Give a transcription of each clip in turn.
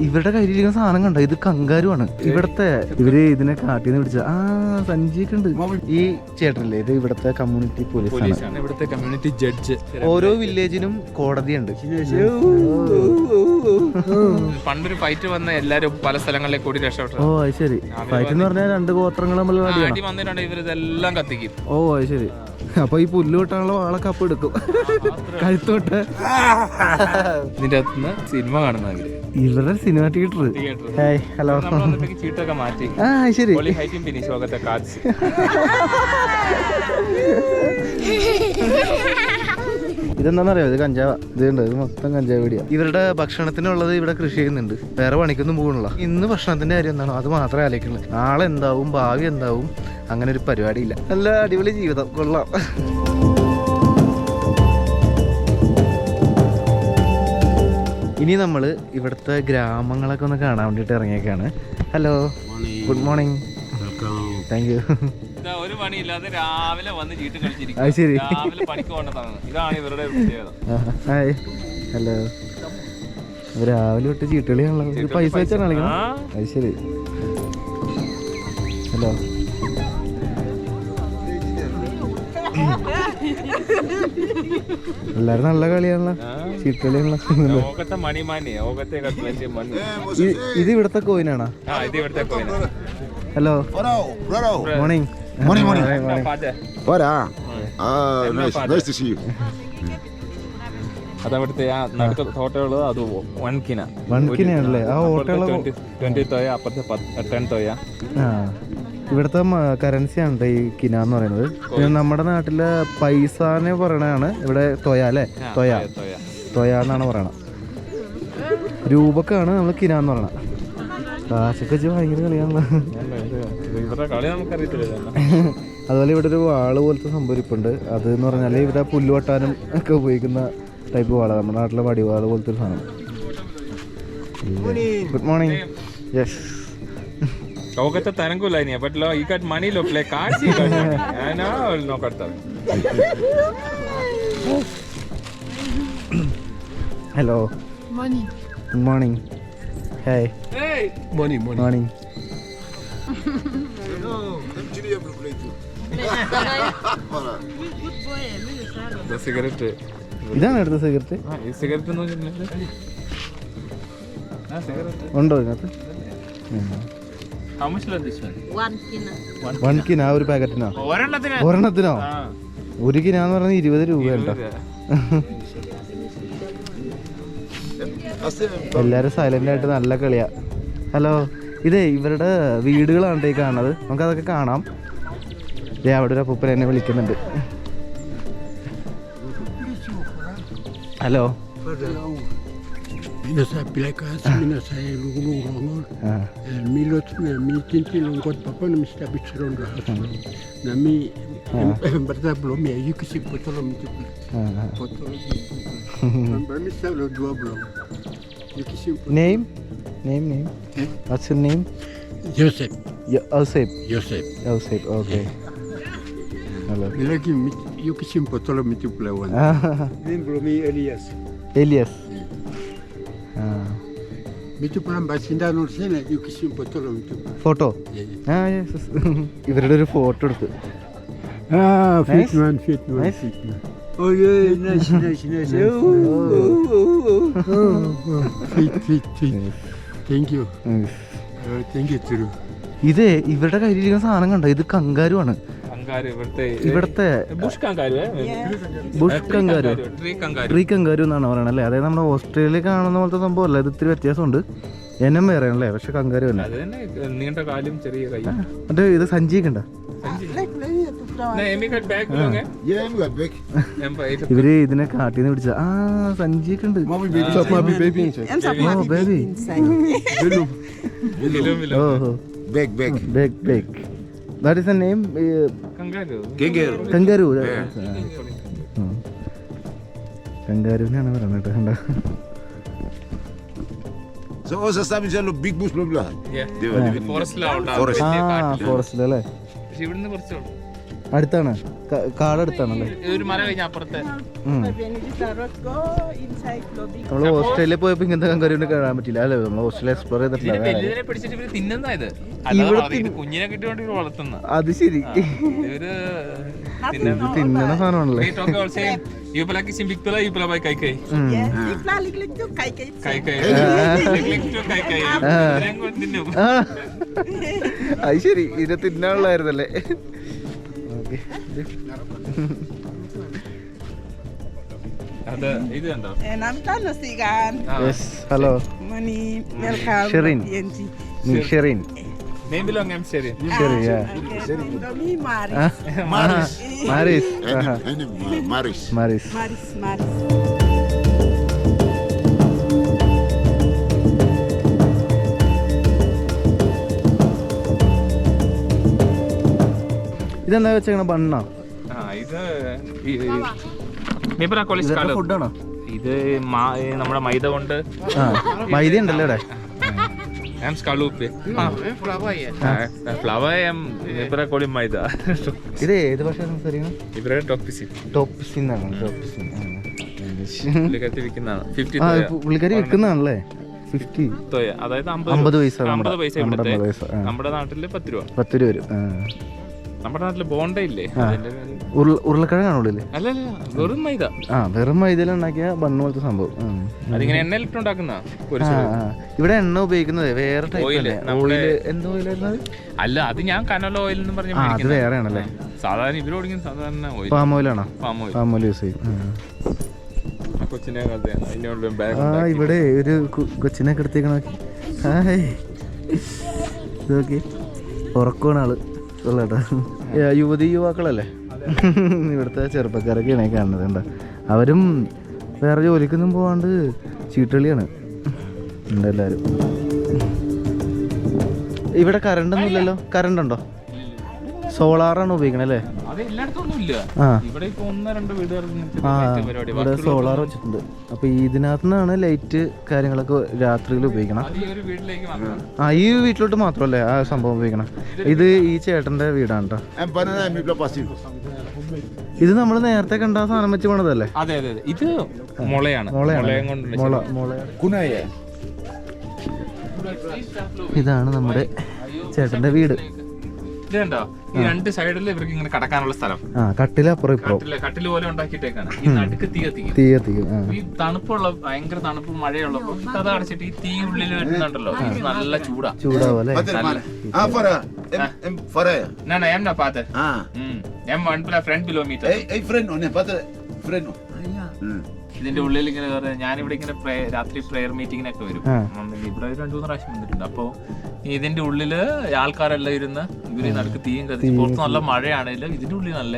ഇവരുടെ കയ്യിലിരിക്കുന്ന സാധനം കണ്ടോ, ഇത് കങ്കാരുവാണ്. ഇവിടത്തെ ഇവര് ഇതിനെ കാട്ടിന്ന് പിടിച്ച സഞ്ചിയൊക്കെ ഉണ്ട്. ഈ ചേട്ടനല്ലേ, ഇത് ഇവിടത്തെ കമ്മ്യൂണിറ്റി പോലീസാണ്, ഇവിടുത്തെ കമ്മ്യൂണിറ്റി ജഡ്ജ്. ഓരോ വില്ലേജിനും കോടതിയുണ്ട്. പണ്ടൊരു ഫൈറ്റ് വന്ന എല്ലാരും പല സ്ഥലങ്ങളിലേക്ക് കൂടി രക്ഷപ്പെട്ടു. ഓ അത് ശരി. ഫൈറ്റ് എന്ന് പറഞ്ഞാൽ രണ്ട് ഗോത്രങ്ങൾ തമ്മിലുള്ള അടി വന്നിട്ടുണ്ട്, ഇവരിതെല്ലാം കത്തിക്കും. ഓ അത് ശരി. അപ്പൊ ഈ പുല്ല് വെട്ടാനുള്ള വാളൊക്കെ അപ്പൊ എടുക്കും കഴുത്തോട്ട്. ഇതിന്റെ അകത്തുനിന്ന് സിനിമ കാണുന്നവര് ഇവരുടെ സിനിമ തിയേറ്റർ. ഹലോ. ചീട്ടൊക്കെ മാറ്റി. ശരി. ഇതെന്താന്നറിയോ, ഇത് കഞ്ചാവ. ഇതുണ്ട്, ഇത് മൊത്തം കഞ്ചാവ് പിടിയാ. ഇവരുടെ ഭക്ഷണത്തിനുള്ളത് ഇവിടെ കൃഷി ചെയ്യുന്നുണ്ട്, വേറെ പണിക്കൊന്നും പോകുന്നില്ല. ഇന്ന് ഭക്ഷണത്തിന്റെ കാര്യം എന്താണോ അത് മാത്രമേ ആലോചിക്കുള്ളൂ. നാളെ എന്താവും, ഭാവി എന്താവും, അങ്ങനെ ഒരു പരിപാടിയില്ല. നല്ല അടിപൊളി ജീവിതം, കൊള്ളാം. ഇനി നമ്മൾ ഇവിടുത്തെ ഗ്രാമങ്ങളൊക്കെ ഒന്ന് കാണാൻ വേണ്ടിയിട്ട് ഇറങ്ങിയേക്കാണ്. Hello, good morning. Thank you. ഒരു പണിയില്ലാതെ രാവിലെ വന്ന് ചീട്ട് കളിച്ചിരിക്കും. അത് ശരി. പണിക്ക് പോകേണ്ടതാണ്. ഇതാണ് ഇവരുടെ പ്രത്യേകത. ഹായ്. ഹലോ. രാവിലെ തൊട്ട് ചീട്ടുകളിയാണല്ലോ. പൈസ വെച്ചാണ് കളിക്കണം. അത് ശരി. ഹലോ. എല്ലാരും നല്ല കളിയാണല്ലോ, ചീട്ടുകളിയാണല്ലോ. ഇത് ഇവിടത്തെ കോയിനാണോ? Hello, morning. അതവിടുത്തെ ആ നടുത്ത തോട്ടയുള്ളത് അത് 1 കിന. 1 കിനയാണല്ലേ ആ ഓട്ടയുള്ള? 20 തോയ, അപ്പുറത്തെ 10 തോയ. ഇവിടുത്തെ കറൻസി ആണ് ഈ കിന എന്ന് പറയുന്നത്. നമ്മുടെ നാട്ടിലെ പൈസാനെ പറയണതാണ് ഇവിടെ തൊയ അല്ലേ? തൊയ എന്നാണ് പറയണത്. രൂപക്കാണ് നമ്മൾ കിന എന്ന് പറയണത്. കാശൊക്കെ വെച്ച് ഭയങ്കര കളിയാണല്ലോ. അതുപോലെ ഇവിടെ ഒരു വാള് പോലത്തെ സംഭവം ഇപ്പുണ്ട്. അത് എന്ന് പറഞ്ഞാൽ ഇവിടെ പുല്ല് വെട്ടാനും ഒക്കെ ഉപയോഗിക്കുന്ന ടൈപ്പ് വാള, നമ്മുടെ നാട്ടിലെ വടിവാള് പോലത്തെ ഒരു സാധനം. Good morning. യെസ്. ಹೋಗತ್ತೆ ತರಂಗಿಲ್ಲ ನೀ ಬಟ್ ಈ ಕಟ್ ಮನಿ ಲೋ ಪ್ಲೇ ಕಾಸಿ ಏನೋ ನೋ ಕಟ್ತಾರೆ. Hello. Morning. Good morning. Hi. Morning. Morning. Cigarette ഇതാണ് എടുത്ത സിഗരറ്റ്. ഈ സിഗരറ്റ് ഉണ്ടോ ഇതിനകത്ത്? വൺ കിന ഒരു പാക്കറ്റിനോ? ഒരെണ്ണത്തിനോ? 1 കിന എന്ന് പറഞ്ഞാൽ 20 രൂപയുണ്ടോ? എല്ലാരും സൈലന്റ് ആയിട്ട് നല്ല കളിയാ. ഹലോ. ഇതേ ഇവരുടെ വീടുകളാണ് ഈ കാണുന്നത്. നമുക്കതൊക്കെ കാണാം. അവിടെ ഒരു അപ്പൂപ്പൻ എന്നെ വിളിക്കുന്നുണ്ട്. Hello. Minasa pilakas, minasa lulungongon. Milot mitinti longkot papa nami sta bichron dah. Nami berta belum ya you kisi potolom itu. Potolom. Nami sta lo dua belum. You kisi. Name? What's your name? Joseph. Joseph. Joseph. Okay. Hello. Lagi you kisi potolom itu pelawan. Ini belum Elias. Itu pulang basinda nulisnya you kisi potolom itu. Photo? ഇവരുടെ ഒരു photo എടുത്ത്. Fit man. Oh yeah, nice. Fit. Thank you. Thank you too. ഇത് ഇവരുടെ കയ്യിലിരിക്കുന്ന സാധനം കണ്ടോ, ഇത് കങ്കാരുവാണ്. ഇവിടത്തെ ബുഷ് കങ്കാരു, ട്രീ കങ്കാരു എന്നാണ് പറയണത് അല്ലേ? അതായത് നമ്മുടെ ഓസ്ട്രേലിയയിൽ കാണുന്ന പോലത്തെ സംഭവം അല്ല, ഇത് ഇത്തിരി വ്യത്യാസമുണ്ട്. എനം വേറെ ആണല്ലേ, പക്ഷെ കങ്കാരു തന്നെ. നീണ്ട കാലും ചെറിയ കൈ. മറ്റേ ഇത് സഞ്ചിയൊക്കെ ഉണ്ടോ? ഇവര് ഇതിനെ കാട്ടിന്ന് പിടിച്ച സഞ്ചിയൊക്കെ ഉണ്ട്. That is the name? Kangaroo. കങ്കാരുവിനാണ് പറയുന്നത് കണ്ടോ. So also sabi siya big bush blah. ഫോറസ്റ്റിലല്ലേ? ഫോറസ്റ്റിലല്ലേ? ഇവിടുന്ന് കുറച്ച് അടുത്താണ് കാടടുത്താണല്ലേ? ഒരു മല കഴിഞ്ഞ അപ്പുറത്തെ നമ്മള് ഓസ്ട്രേലിയ പോയപ്പോ ഇങ്ങനത്തെ കങ്കാരി കാണാൻ പറ്റില്ല അല്ലേ? നമ്മൾ ഓസ്ട്രേലിയ എക്സ്പ്ലോർ ചെയ്തിട്ടില്ല. വലിയതിനെ പിടിച്ചിട്ട് ഇവര് തിന്നുന്ന ഇത് കുഞ്ഞിനെ കിട്ടിയോണ്ട് ഇവര് വളർത്തുന്ന. അത് ശരി, ഇവര് തിന്നണ സാധനമാണല്ലേ? അത് ശരി, ഇതിനെ തിന്നാനുള്ളായിരുന്നല്ലേ? ഹലോ ഷെറിൻ. ഷെറിൻ മാരിസ്. ഇതെന്താ വെച്ചാ ബണ്ണാ? ഫുഡാണോ ഇത്? നമ്മുടെ മൈദ കൊണ്ട്. മൈദ ഉണ്ടല്ലോ ഇവിടെ. ഇത് ഏത് ഭാഷ സംസാരിക്കണം? പുള്ളിക്കാരി വിൽക്കുന്നതാണല്ലേ? 50, അതായത് 50 പൈസ. നമ്മുടെ നാട്ടില് 10 രൂപ. 10 രൂപ വരും. നമ്മുടെ നാട്ടില് ബോണ്ട ഇല്ലേ? ഉരുളക്കിഴങ്ങാണുള്ളില്ലേ? അല്ലല്ല, വെറും മൈദ. വെറും മൈദയിൽ ഉണ്ടാക്കിയ ബണ്ണ് പോലത്തെ സംഭവം. അതിങ്ങനെ എണ്ണയിലിട്ടുണ്ടാക്കുന്ന. ഇവിടെ എണ്ണ ഉപയോഗിക്കുന്നത് വേറെ ടൈപ്പ്. എന്ത് ഓയിലായിരുന്നു? അല്ല, അത് ഞാൻ കനോല ഓയിൽ എന്ന് പറഞ്ഞ അത് വേറെ ആണല്ലേ? സാധാരണ ഇവരോടിക്കുന്ന സാധാരണ ഓയിൽ. പാം ഓയിലാണോ? പാം ഓയിൽ യൂസ് ചെയ്യും. കൊച്ചിനെ ഇവിടെ ഒരു കൊച്ചിനെ കിടത്തിക്കണ നോക്കി. ഉറക്കമാണ് ആള്. യുവതി യുവാക്കളല്ലേ ഇവിടുത്തെ ചെറുപ്പക്കാരൊക്കെയാണ് കാണുന്നത്. എന്താ അവരും വേറെ ജോലിക്കൊന്നും പോവാണ്ട് ചീട്ടുകളിയാണ് എല്ലാവരും. ഇവിടെ കറണ്ട് ഒന്നും ഇല്ലല്ലോ? കറണ്ട് ഉണ്ടോ? സോളാറാണ് ഉപയോഗിക്കണേ അല്ലേ? ഇവിടെ സോളാർ വെച്ചിട്ടുണ്ട്. അപ്പൊ ഇതിനകത്ത് നിന്നാണ് ലൈറ്റ് കാര്യങ്ങളൊക്കെ രാത്രിയിൽ ഉപയോഗിക്കണം. ഈ വീട്ടിലോട്ട് മാത്രമല്ലേ ആ സംഭവം ഉപയോഗിക്കണം? ഇത് ഈ ചേട്ടന്റെ വീടാണ് കേട്ടോ. ഇത് നമ്മൾ നേരത്തെ കണ്ട സാധനം വെച്ച് പണിതല്ലേ? അതെ അതെ, ഇത് മുളയാണ്. ഇതാണ് നമ്മുടെ ചേട്ടന്റെ വീട്. ഇതുണ്ടോ? ഈ രണ്ട് സൈഡിൽ ഇവർക്ക് ഇങ്ങനെ കടക്കാനുള്ള സ്ഥലം. കട്ടിലപ്പുറം കട്ടില് പോലെ ഉണ്ടാക്കിയിട്ടേക്കാണ്. ഈ നടുക്ക് തീ കത്തിക്കും. ഈ തണുപ്പുള്ള ഭയങ്കര തണുപ്പ് മഴയുള്ളപ്പോ കഥ അടച്ചിട്ട് ഈ തീ ഉള്ളിൽ വരുന്നുണ്ടല്ലോ, നല്ല ചൂടാവല്ലേ? ഇതിന്റെ ഉള്ളിൽ ഇങ്ങനെ ഞാനിവിടെ ഇങ്ങനെ രാത്രി പ്രെയർ മീറ്റിങ്ങിനൊക്കെ വരും. ഇവിടെ 2-3 പ്രാവശ്യം വന്നിട്ടുണ്ട്. അപ്പൊ ഇതിന്റെ ഉള്ളില് ആൾക്കാരെല്ലാം ഇരുന്ന് ഇവര് നടുക്ക് തീയും കത്തിച്ച്, പുറത്ത് നല്ല മഴയാണെങ്കിലും ഇതിന്റെ ഉള്ളിൽ നല്ല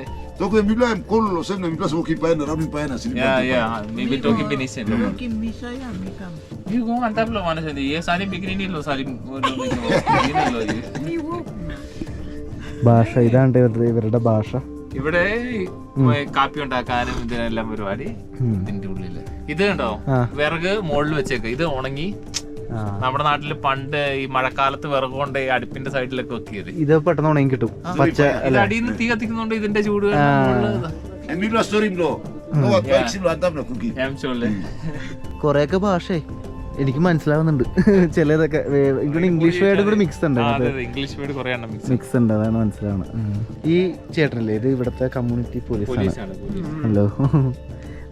ഭാഷ. ഇതാണ് ഇവരുടെ ഭാഷ. ഇവിടെ കാപ്പി ഉണ്ടാക്കാനും ഇതിനെല്ലാം പരിപാടി ഇതിന്റെ ഉള്ളില്. ഇത് കണ്ടോ, വിറക് മുകളിൽ വെച്ചേക്ക്. ഇത് ഉണങ്ങി നമ്മുടെ നാട്ടില് പണ്ട് ഈ മഴക്കാലത്ത് വിറക് കൊണ്ട് അടുപ്പിന്റെ സൈഡിലൊക്കെ വെക്കിയത്. ഇത് പെട്ടെന്ന് ഉണങ്ങി കിട്ടും. അടിയിൽ നിന്ന് തീ കത്തിക്കുന്നോണ്ട് ഇതിന്റെ ചൂട് കൊറേയൊക്കെ ഭാഷേ എനിക്ക് മനസ്സിലാവുന്നുണ്ട്. ചിലതൊക്കെ ഇംഗ്ലീഷ് വേർഡ് കൂടി മിക്സ് ഉണ്ട്. മിക്സ് ഉണ്ട്, അതാണ് മനസ്സിലാവുന്നത്. ഈ ചേട്ടനല്ലേ ഇത് ഇവിടുത്തെ കമ്മ്യൂണിറ്റി പോലീസാണ്? ഹലോ.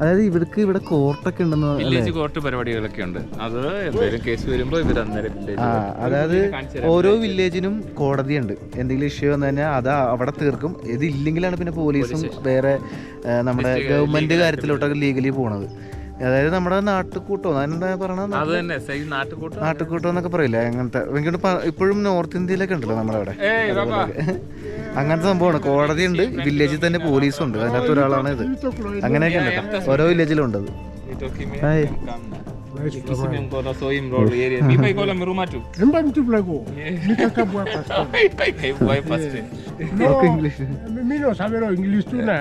അതായത് ഇവർക്ക് ഇവിടെ കോർട്ടൊക്കെ ഉണ്ടെന്ന്. കോർട്ട് പരിപാടികളൊക്കെ ഉണ്ട്. അത് എന്തെങ്കിലും കേസ് വരുമ്പോ ഇവർ അതായത് ഓരോ വില്ലേജിനും കോടതിയുണ്ട്. എന്തെങ്കിലും ഇഷ്യൂ വന്നു കഴിഞ്ഞാൽ അത് അവിടെ തീർക്കും. ഇതില്ലെങ്കിലാണ് പിന്നെ പോലീസും വേറെ നമ്മുടെ ഗവൺമെന്റ് കാര്യത്തിലോട്ടൊക്കെ ലീഗലി പോണത്. അതായത് നമ്മുടെ നാട്ടുകൂട്ടോ അതെന്താ പറയണത്? നാട്ടുകൂട്ടോ എന്നൊക്കെ പറയില്ലേ? അങ്ങനത്തെ ഇപ്പോഴും നോർത്ത് ഇന്ത്യയിലൊക്കെ ഉണ്ടല്ലോ നമ്മുടെ അവിടെ. അങ്ങനത്തെ സംഭവമാണ്. കോടതി ഉണ്ട്, വില്ലേജിൽ തന്നെ പോലീസും ഉണ്ട്. അതിനകത്ത് ഒരാളാണ് ഇത്. അങ്ങനെയൊക്കെ ഉണ്ട്, ഓരോ വില്ലേജിലും ഉണ്ട് അത്. Ikisipin kono soim rol area. Bipa ikola mirumatu. Emba mtu blago. Nikaka bua pastor. Kai boy paste. No, English. mi no sabero English tu na.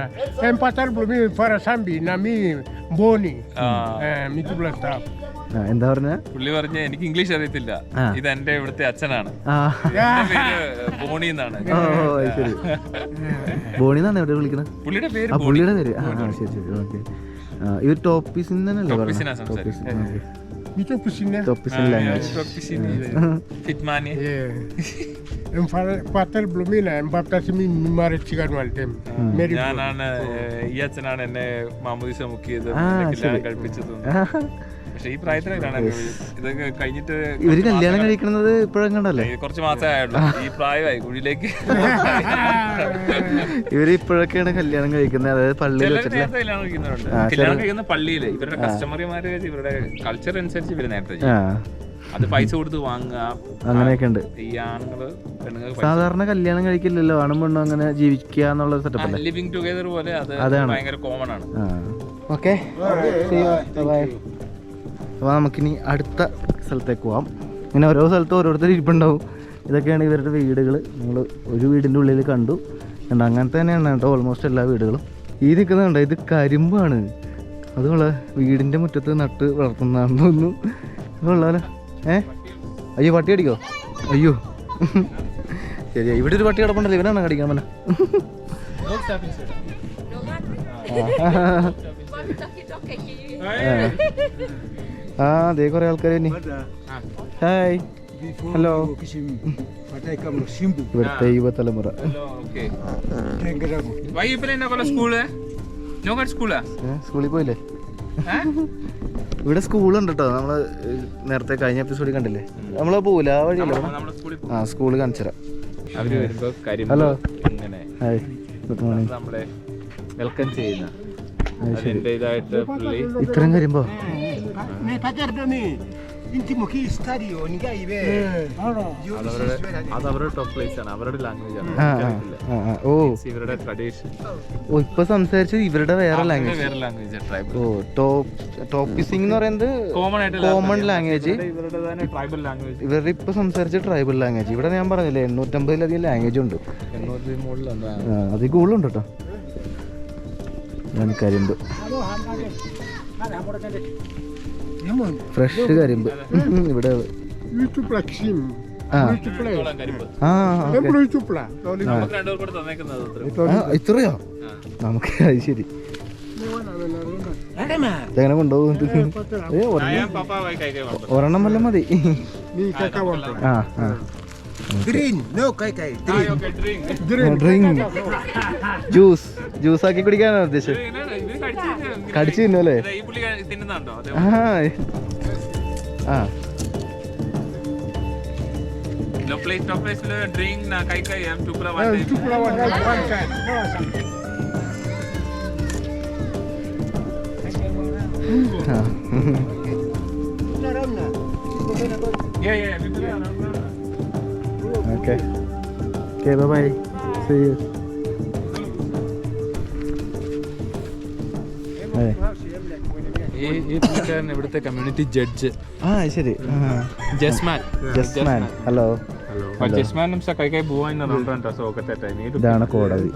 Empatar blo mi fara sambi na mi boni. Mi tu blago staff. എന്താ പറഞ്ഞ പുള്ളി പറഞ്ഞ എനിക്ക് English അറിയത്തില്ല, ഇത് എന്റെ ഇവിടുത്തെ അച്ഛനാണ്, ആ എന്റെ പേര് ബോണി എന്നാണ്. ഓ ശരി. ബോണിന്നാണ് എവിടെ വിളിക്കുന്നത്? പുള്ളിയുടെ പേര് ആ പുള്ളിയുടെ പേര്. ആ ശരി ശരി ഓക്കെ. ഇവർ ടോപ്പിസിൻ തന്നെയല്ലേ ടോപ്പിസിനാ സംസാരിക്കുന്നത്. Mi tu piscina. Tok Pisin language. ഫിറ്റ്മാനി. Em patar blo mi na em baptasi mi mare chigar maltem. ഞാനാണ് ഈ അച്ഛനാണ് എന്നെ മാമോദിസ മുക്കിയത്, കല്യാണം കഴിപ്പിച്ചത്. പക്ഷെ ഈ പ്രായത്തിലാണ് ഇതൊക്കെ കഴിഞ്ഞിട്ട്. ഇവര് കല്യാണം കഴിക്കുന്നത് ഇപ്പോഴും കണ്ടല്ലേ? കുറച്ച് മാസമേ ആയുള്ളൂ, ഈ പ്രായമായി കുഴിയിലേക്ക്. ഇവര് ഇപ്പോഴൊക്കെയാണ് കല്യാണം കഴിക്കുന്നത്, അതായത് പള്ളിയിൽ വെച്ചിട്ട് നേരത്തെ കല്യാണം കഴിക്കുന്നവരുണ്ട്. കല്യാണം കഴിക്കുന്ന പള്ളിയില് ഇവരുടെ കസ്റ്റമർമാര് ഇവരുടെ കൾച്ചർ അനുസരിച്ച് ഇവര് നേരത്തെ അത് പൈസ കൊടുത്ത് വാങ്ങുക, അങ്ങനെയൊക്കെ ഉണ്ട്. ഈ ആണുങ്ങള് പെണ്ണുങ്ങൾ സാധാരണ കല്യാണം കഴിക്കില്ലല്ലോ, ആണും പെണ്ണും അങ്ങനെ ജീവിക്കുക എന്നുള്ള സെറ്റപ്പ് അല്ലേ? ലിവിങ് ടുഗദർ പോലെ അത് ഭയങ്കര കോമൺ ആണ്. ഓക്കെ, അപ്പോൾ നമുക്കിനി അടുത്ത സ്ഥലത്തേക്ക് പോവാം. ഇങ്ങനെ ഓരോ സ്ഥലത്തും ഓരോരുത്തർ ഇരിപ്പുണ്ടാവും. ഇതൊക്കെയാണ് ഇവരുടെ വീടുകൾ. നമ്മൾ ഒരു വീടിൻ്റെ ഉള്ളിൽ കണ്ടു. അങ്ങനത്തെ തന്നെയാണ് കേട്ടോ ഓൾമോസ്റ്റ് എല്ലാ വീടുകളും. ഈ നിൽക്കുന്നുണ്ടോ, ഇത് കരിമ്പാണ്. അതുള്ള വീടിൻ്റെ മുറ്റത്ത് നട്ട് വളർത്തുന്നതാണെന്ന് തോന്നുന്നു. അതുള്ളല്ലോ. അയ്യോ പട്ടി കടിക്കോ? അയ്യോ ശരിയാ, ഇവിടെ ഒരു പട്ടി കിടപ്പുണ്ടല്ലോ, ഇവനാണ് കടിക്കാൻ പറ്റുക. ആ അതേ കുറെ ആൾക്കാർ തന്നെ. Hi, hello. ഇവിടുത്തെ യുവതലമുറ. സ്കൂളിൽ പോയില്ലേ? ഇവിടെ സ്കൂളുണ്ട് കേട്ടോ. നമ്മള് നേരത്തെ കഴിഞ്ഞ എപ്പിസോഡിൽ കണ്ടില്ലേ? നമ്മള് പോവില്ല ആ വഴിയല്ലോ. ആ സ്കൂള് കാണിച്ചുതരാം. Hello, hi, good morning. നമ്മളെ വെൽക്കം ചെയ്യുന്ന ഇത്രയും കാര്യമ്പോ അത് അവരുടെ ടോപ്പ് പ്ലേസ് ആണ്, അവരുടെ ലാംഗ്വേജ് ആണ്. ഓ ഇവരുടെ ട്രഡീഷൻ. ഓ ഇപ്പൊ സംസാരിച്ചത് ഇവരുടെ വേറെ ലാംഗ്വേജ്. വേറെ ലാംഗ്വേജ് ട്രൈബൽ. ഓ ടോപ്പിസിംഗ് എന്ന് പറയുന്നത് കോമൺ ലാംഗ്വേജ്. ട്രൈബൽ ലാംഗ്വേജ് ഇവരുടെ ഇപ്പൊ സംസാരിച്ച ട്രൈബൽ ലാംഗ്വേജ്. ഇവിടെ ഞാൻ പറഞ്ഞില്ലേ 850-ലധികം ലാംഗ്വേജ് ഉണ്ട്. 800 മുകളിലുണ്ട്. അതിൽ കൂടുതലുണ്ട് കേട്ടോ. കരിമ്പ്, ഫ്രഷ് കരിമ്പ് ഇവിടെ. ഇത്രയോ? നമുക്ക് അത് ശരി. ഇതെങ്ങനെ കൊണ്ടുപോകും? ഒരെണ്ണം വല്ല മതി. ആ ആ ഡ്രിങ്ക്, ജ്യൂസ് ആക്കി കുടിക്കാനാണ് ഉദ്ദേശിച്ചത്. കടിച്ചു തിന്നല്ലേ? ആ Okay. Okay, bye-bye. See you. ഈ പുള്ളിക്കാരൻ ഇവിടുത്തെ കമ്മ്യൂണിറ്റി ജഡ്ജ്. ആ ശരി. ജസ്മാൻ. ഹലോ. ജസ്മാനും കൈ കൈ പോവാൻ സോക്കത്തെ. ഇതാണ് കോടതി.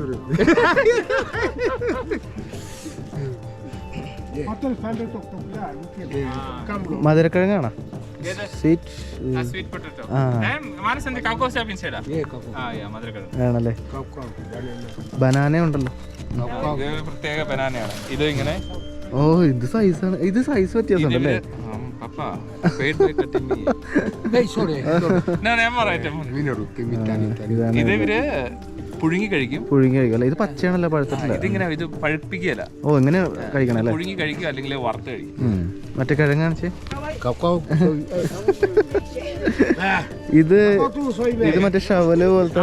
മധുരക്കിഴങ്ങാണോ? ആണല്ലേ. ബനാന ഉണ്ടല്ലോ. പ്രത്യേക ബനാനയാണ് ഇത്. ഇങ്ങനെ ഓ ഇത് സൈസാണ്. ഇത് സൈസ് വ്യത്യാസമുണ്ടല്ലേ? ഇത് ഇവര് പുഴുങ്ങി കഴിക്കും. അല്ലേ? ഇത് പച്ചയാണല്ലോ, പഴുത്തിട്ടില്ല. ഇതിങ്ങനെ ഇത് പഴുപ്പിക്കല. ഓ ഇങ്ങനെ കഴിക്കണം അല്ലേ? പുഴുങ്ങി കഴിക്കും, അല്ലെങ്കിൽ വറുത്ത് കഴിക്കും. മറ്റേ കിഴങ്ങാണിച്ചേ. ഇത് മറ്റേ ഷവല് പോലത്തെ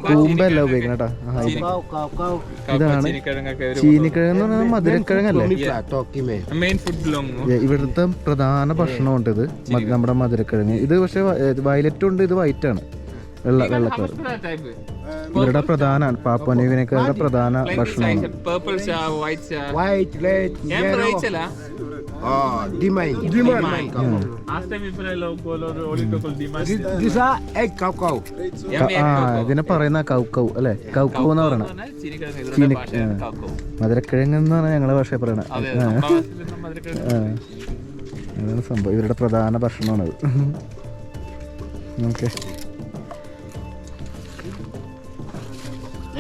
കൂമ്പല്ല ഉപയോഗിക്കണം കേട്ടോ. ഇതാണ് ചീനിക്കിഴങ്ങ് എന്ന് പറഞ്ഞാൽ മധുരക്കിഴങ്ങല്ലേ? ഇവിടുത്തെ പ്രധാന ഭക്ഷണമുണ്ട് ഇത്, നമ്മുടെ മധുരക്കിഴങ്ങ്. ഇത് പക്ഷെ വയലറ്റും ഉണ്ട്, ഇത് വൈറ്റ് ആണ്. വെള്ളക്കളർ ഇവരുടെ പ്രധാന പാപ്പുവ പ്രധാന ഭക്ഷണമാണ്. purple cha, white cha. White, red, yellow. Rachel, Dimine. After me put a local demand. These are egg cocoa. ഇതിനെ പറയുന്ന കൗക്കൗ അല്ലെ? കൗക്കൗ എന്ന് പറയണ മധുരക്കിഴങ്ങ് എന്നാണ് ഞങ്ങളെ ഭാഷയിൽ പറയണത്. അതാണ് സംഭവം. ഇവരുടെ പ്രധാന ഭക്ഷണമാണത്. Okay.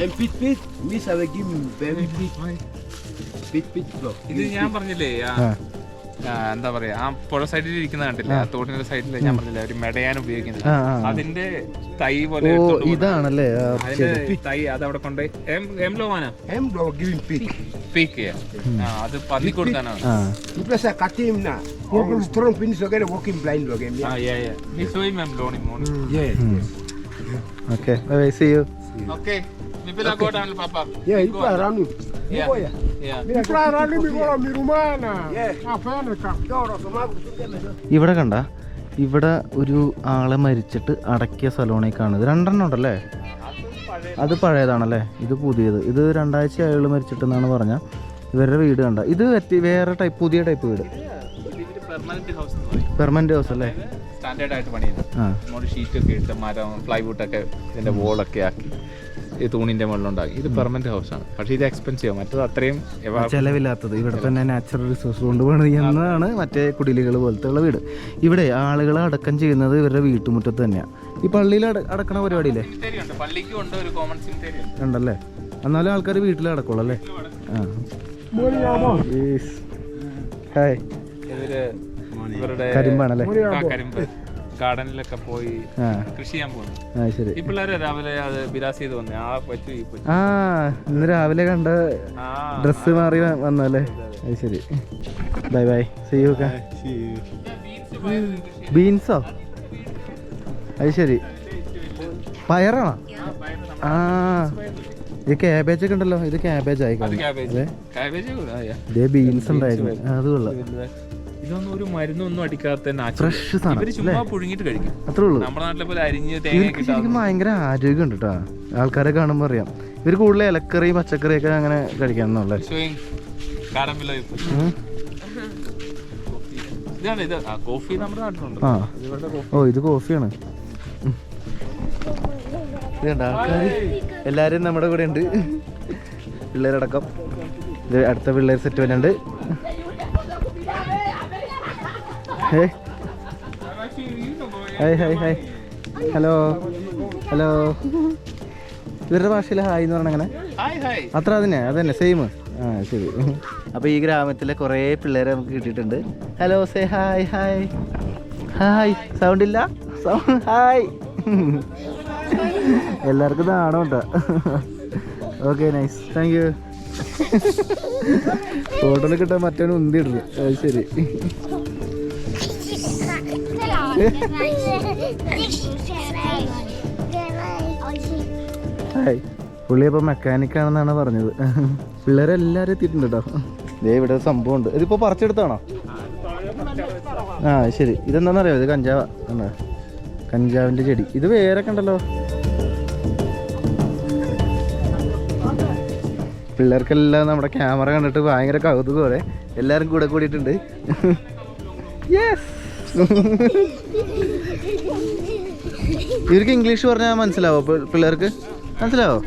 And pit, miss avec him very pit block. ഇത് ഞാൻ പറഞ്ഞില്ലേ എന്താ പറയാ ആ പുഴ സൈഡിൽ ഇരിക്കുന്ന കണ്ടില്ല, ആ തോട്ടിന്റെ സൈഡിൽ ഞാൻ പറഞ്ഞില്ലേ ഒരു മെടയാൻ ഉപയോഗിക്കുന്നത്, അതിന്റെ തൈ പോലെ ഇതാണല്ലേ തൈ അതവിടെ കൊണ്ട് പീക്ക് അത് പന്നി കൊടുക്കാനാണ്. Plus a katim na. Strong finish again walking blind again. He's showing me morning. Yes. Okay. Bye, see you. Okay. Nipila go down, Papa. Yeah, you are running. Yeah. You are running because mi rumana. Yeah. Afana ka. ഇവിടെ കണ്ട, ഇവിടെ ഒരു ആളെ മരിച്ചിട്ട് അടക്കിയ സ്ഥലമാണേക്കാണ്. ഇത് 2 എണ്ണം ഉണ്ടല്ലേ? അത് പഴയതാണല്ലേ? ഇത് പുതിയത്. ഇത് 2 ആഴ്ച അയാൾ മരിച്ചിട്ടെന്നാണ് പറഞ്ഞ. ഇവരുടെ വീട് കണ്ട, ഇത് വേറെ ടൈപ്പ്, പുതിയ ടൈപ്പ് വീട്. പെർമനന്റ് ഹൗസ് അല്ലേ? സ്റ്റാൻഡേർഡ് ആയിട്ട് പണിയുന്നത്. ഷീറ്റ് ഒക്കെ ഇട്ട് മരം പ്ലൈവുഡ് ഒക്കെ ഇതിന്റെ വോളൊക്കെ ആക്കി ഈ തൂണിന്റെ മുകളിലുണ്ടാക്കി. ഇത് പെർമനന്റ് ഹൗസ് ആണ്, പക്ഷേ ഇത് എക്സ്പെൻസീവ്. മറ്റത് അത്രയും ചെലവില്ലാത്തത്. ഇവിടെ തന്നെ നാച്ചുറൽ റിസോഴ്സ് കൊണ്ട് പണിയുന്നതാണ് മറ്റേ കുടിലുകൾ പോലത്തെ ഉള്ള വീട്. ഇവിടെ ആളുകളെ അടക്കം ചെയ്യുന്നത് ഇവരുടെ വീട്ടുമുറ്റത്ത് തന്നെയാണ്. ഈ പള്ളിയിൽ അടക്കണ പരിപാടിയില്ലേ? ഉണ്ടല്ലേ? എന്നാലും ആൾക്കാർ വീട്ടിൽ അടക്കുള്ളൂ അല്ലേ? ഹായ്. കരിമ്പാണല്ലേ? കരിമ്പ് ഗാർഡനിലൊക്കെ പോയി കൃഷി ചെയ്യാൻ പോകുന്നു. ശരി. ഈ പിള്ളേര് രാവിലെ അത് ബിരാസ് ചെയ്ത് വന്നേ ആ പറ്റു. ഇന്ന് രാവിലെ കണ്ട ഡ്രസ് മാറി വന്നല്ലേ? അത് ശരി. Bye bye, see you. ബീൻസോ? അത് ശരി. പയറാണോ? ഇത് ക്യാബേജ് ഒക്കെ ഉണ്ടല്ലോ. ഇത് ക്യാബേജ് ആയിക്കോട്ടെ. ബീൻസ് ഉണ്ടായിരുന്നു. അത് കൊള്ളാം. ഇതൊന്നും ഒരു മരുന്നൊന്നും അടിക്കാത്ത ഫ്രഷ് സാധനം. ഇവര് ചുമ്മാ പുഴുങ്ങിട്ട് കഴിക്കും. അത്രേ ഉള്ളൂ. നമ്മുടെ നാട്ടിലെ പോലെ അരിഞ്ഞ് തേങ്ങ ശരിക്കും ഭയങ്കര ആരോഗ്യം ഉണ്ട് കേട്ടോ. ആൾക്കാരെ കാണുമ്പോൾ അറിയാം ഇവർ കൂടുതൽ ഇലക്കറി പച്ചക്കറിയൊക്കെ അങ്ങനെ കഴിക്കാന്നുള്ളത്. കോഫി നമ്മുടെ നാട്ടിലുണ്ട്. ഇത് കോഫിയാണ്. ഇതുണ്ട് ആൾക്കാർ എല്ലാരും നമ്മുടെ കൂടെ ഉണ്ട്, പിള്ളേരടക്കം. ഇത് അടുത്ത പിള്ളേർ സെറ്റ് വരുന്നുണ്ട്. Hi hi hi. Hello hello. ഇവരുടെ ഭാഷയിൽ ഹായ് എന്ന് പറഞ്ഞ അങ്ങനെ അത്ര അതന്നെ സെയിം. ശരി. അപ്പോൾ ഈ ഗ്രാമത്തിലെ കുറേ പിള്ളേരെ നമുക്ക് കിട്ടിയിട്ടുണ്ട്. Hello, say hi. Hi hi. Sound ഇല്ല? ഹായ്. എല്ലാവർക്കും നാണം ഉണ്ടോ? Okay, nice, thank you. ഫോട്ടോയിൽ കിട്ടാൻ മറ്റവന് ഉന്തി ഇടുന്നു. അത് ശരി. ഹായ്. പുള്ളി അപ്പോൾ മെക്കാനിക്കാണെന്നാണ് പറഞ്ഞത്. പിള്ളേരെല്ലാവരും എത്തിയിട്ടുണ്ട് കേട്ടോ. ദേ ഇവിടെ സംഭവം ഉണ്ട്. ഇതിപ്പോൾ പറിച്ചെടുത്താണോ? ശരി. ഇതെന്താണെന്നറിയോ? ഇത് കഞ്ചാവ. കഞ്ചാവിൻ്റെ ചെടി. ഇത് വേരൊക്കെ ഉണ്ടല്ലോ. പിള്ളേർക്കെല്ലാം നമ്മുടെ ക്യാമറ കണ്ടിട്ട് ഭയങ്കര കൗതുകം പോലെ എല്ലാവരും കൂടെ കൂടിയിട്ടുണ്ട്. യെസ്. ഇവർക്ക് ഇംഗ്ലീഷ് പറഞ്ഞാൽ മനസ്സിലാവോ? പിള്ളേർക്ക് മനസ്സിലാവോ?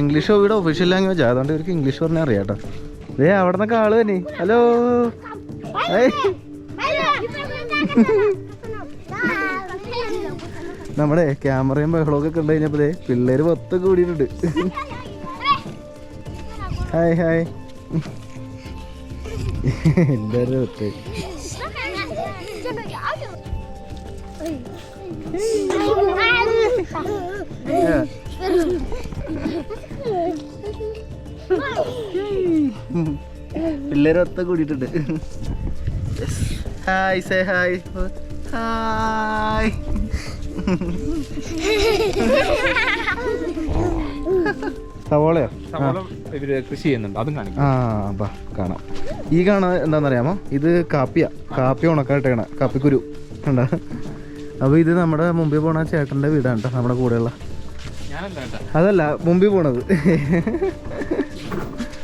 ഇംഗ്ലീഷ് ഇവിടെ ഒഫീഷ്യൽ ലാംഗ്വേജാണ്, അതുകൊണ്ട് ഇവർക്ക് ഇംഗ്ലീഷ് പറഞ്ഞാൽ അറിയാം കേട്ടോ. അവിടെ നിന്നൊക്കെ ആള് തന്നെ. ഹലോ. നമ്മുടെ ക്യാമറയും ബഹളമൊക്കെ കണ്ടു കഴിഞ്ഞപ്പോൾ പിള്ളേര് മൊത്തം കൂടിയിട്ടുണ്ട്. Hi hi. എല്ലാവരും ഒത്ത. പിള്ളേര് ഒത്ത കൂടിയിട്ടുണ്ട്. Hi, say hi. ഹായ്. സവോളയോ? ഇവര് കൃഷി ചെയ്യുന്നുണ്ട്, അതും കാണിക്കും. കാണാം. ഈ കാണാൻ എന്താണെന്നറിയാമോ? ഇത് കാപ്പി ഉണക്കായിട്ടേക്കണ കാപ്പിക്കുരു കണ്ട. അപ്പോൾ ഇത് നമ്മുടെ മുമ്പിൽ പോണ ചേട്ടൻ്റെ വീടാണ് കേട്ടോ, നമ്മുടെ കൂടെയുള്ള. ഞാനല്ല കേട്ടോ, അതല്ല മുമ്പിൽ പോണത്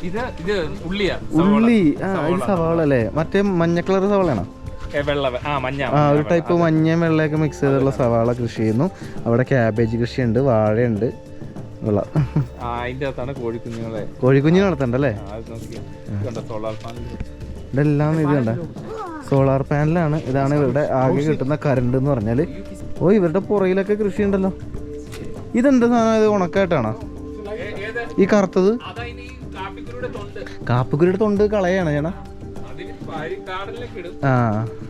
ഇത് ഉള്ളിയാ, ഉള്ളി. ഇത് സവാള അല്ലേ, മറ്റേ മഞ്ഞ കളർ സവാളയാണോ? മഞ്ഞ. ഒരു ടൈപ്പ് മഞ്ഞയും വെള്ളയൊക്കെ മിക്സ് ചെയ്തുള്ള സവാള കൃഷി ചെയ്യുന്നു. അവിടെ ക്യാബേജ് കൃഷിയുണ്ട്, വാഴയുണ്ട്. അതിന്റെ അകത്താണ് കോഴിക്കുഞ്ഞുങ്ങളെ വളർത്തണ്ടല്ലേ? ഇതെല്ലാം ഇത് കണ്ട സോളാർ പാനലാണ്. ഇതാണ് ഇവരുടെ ആകെ കിട്ടുന്ന കറണ്ട് എന്ന് പറഞ്ഞാൽ. ഓ, ഇവരുടെ പുറയിലൊക്കെ കൃഷി ഉണ്ടല്ലോ. ഇതെന്താ സാധനം? ഇത് ഉണക്കായിട്ടാണോ ഈ കറുത്തത്? കാപ്പിക്കുരുടെ തൊണ്ട് കളയാണ് ചേട്ടാ. ആ,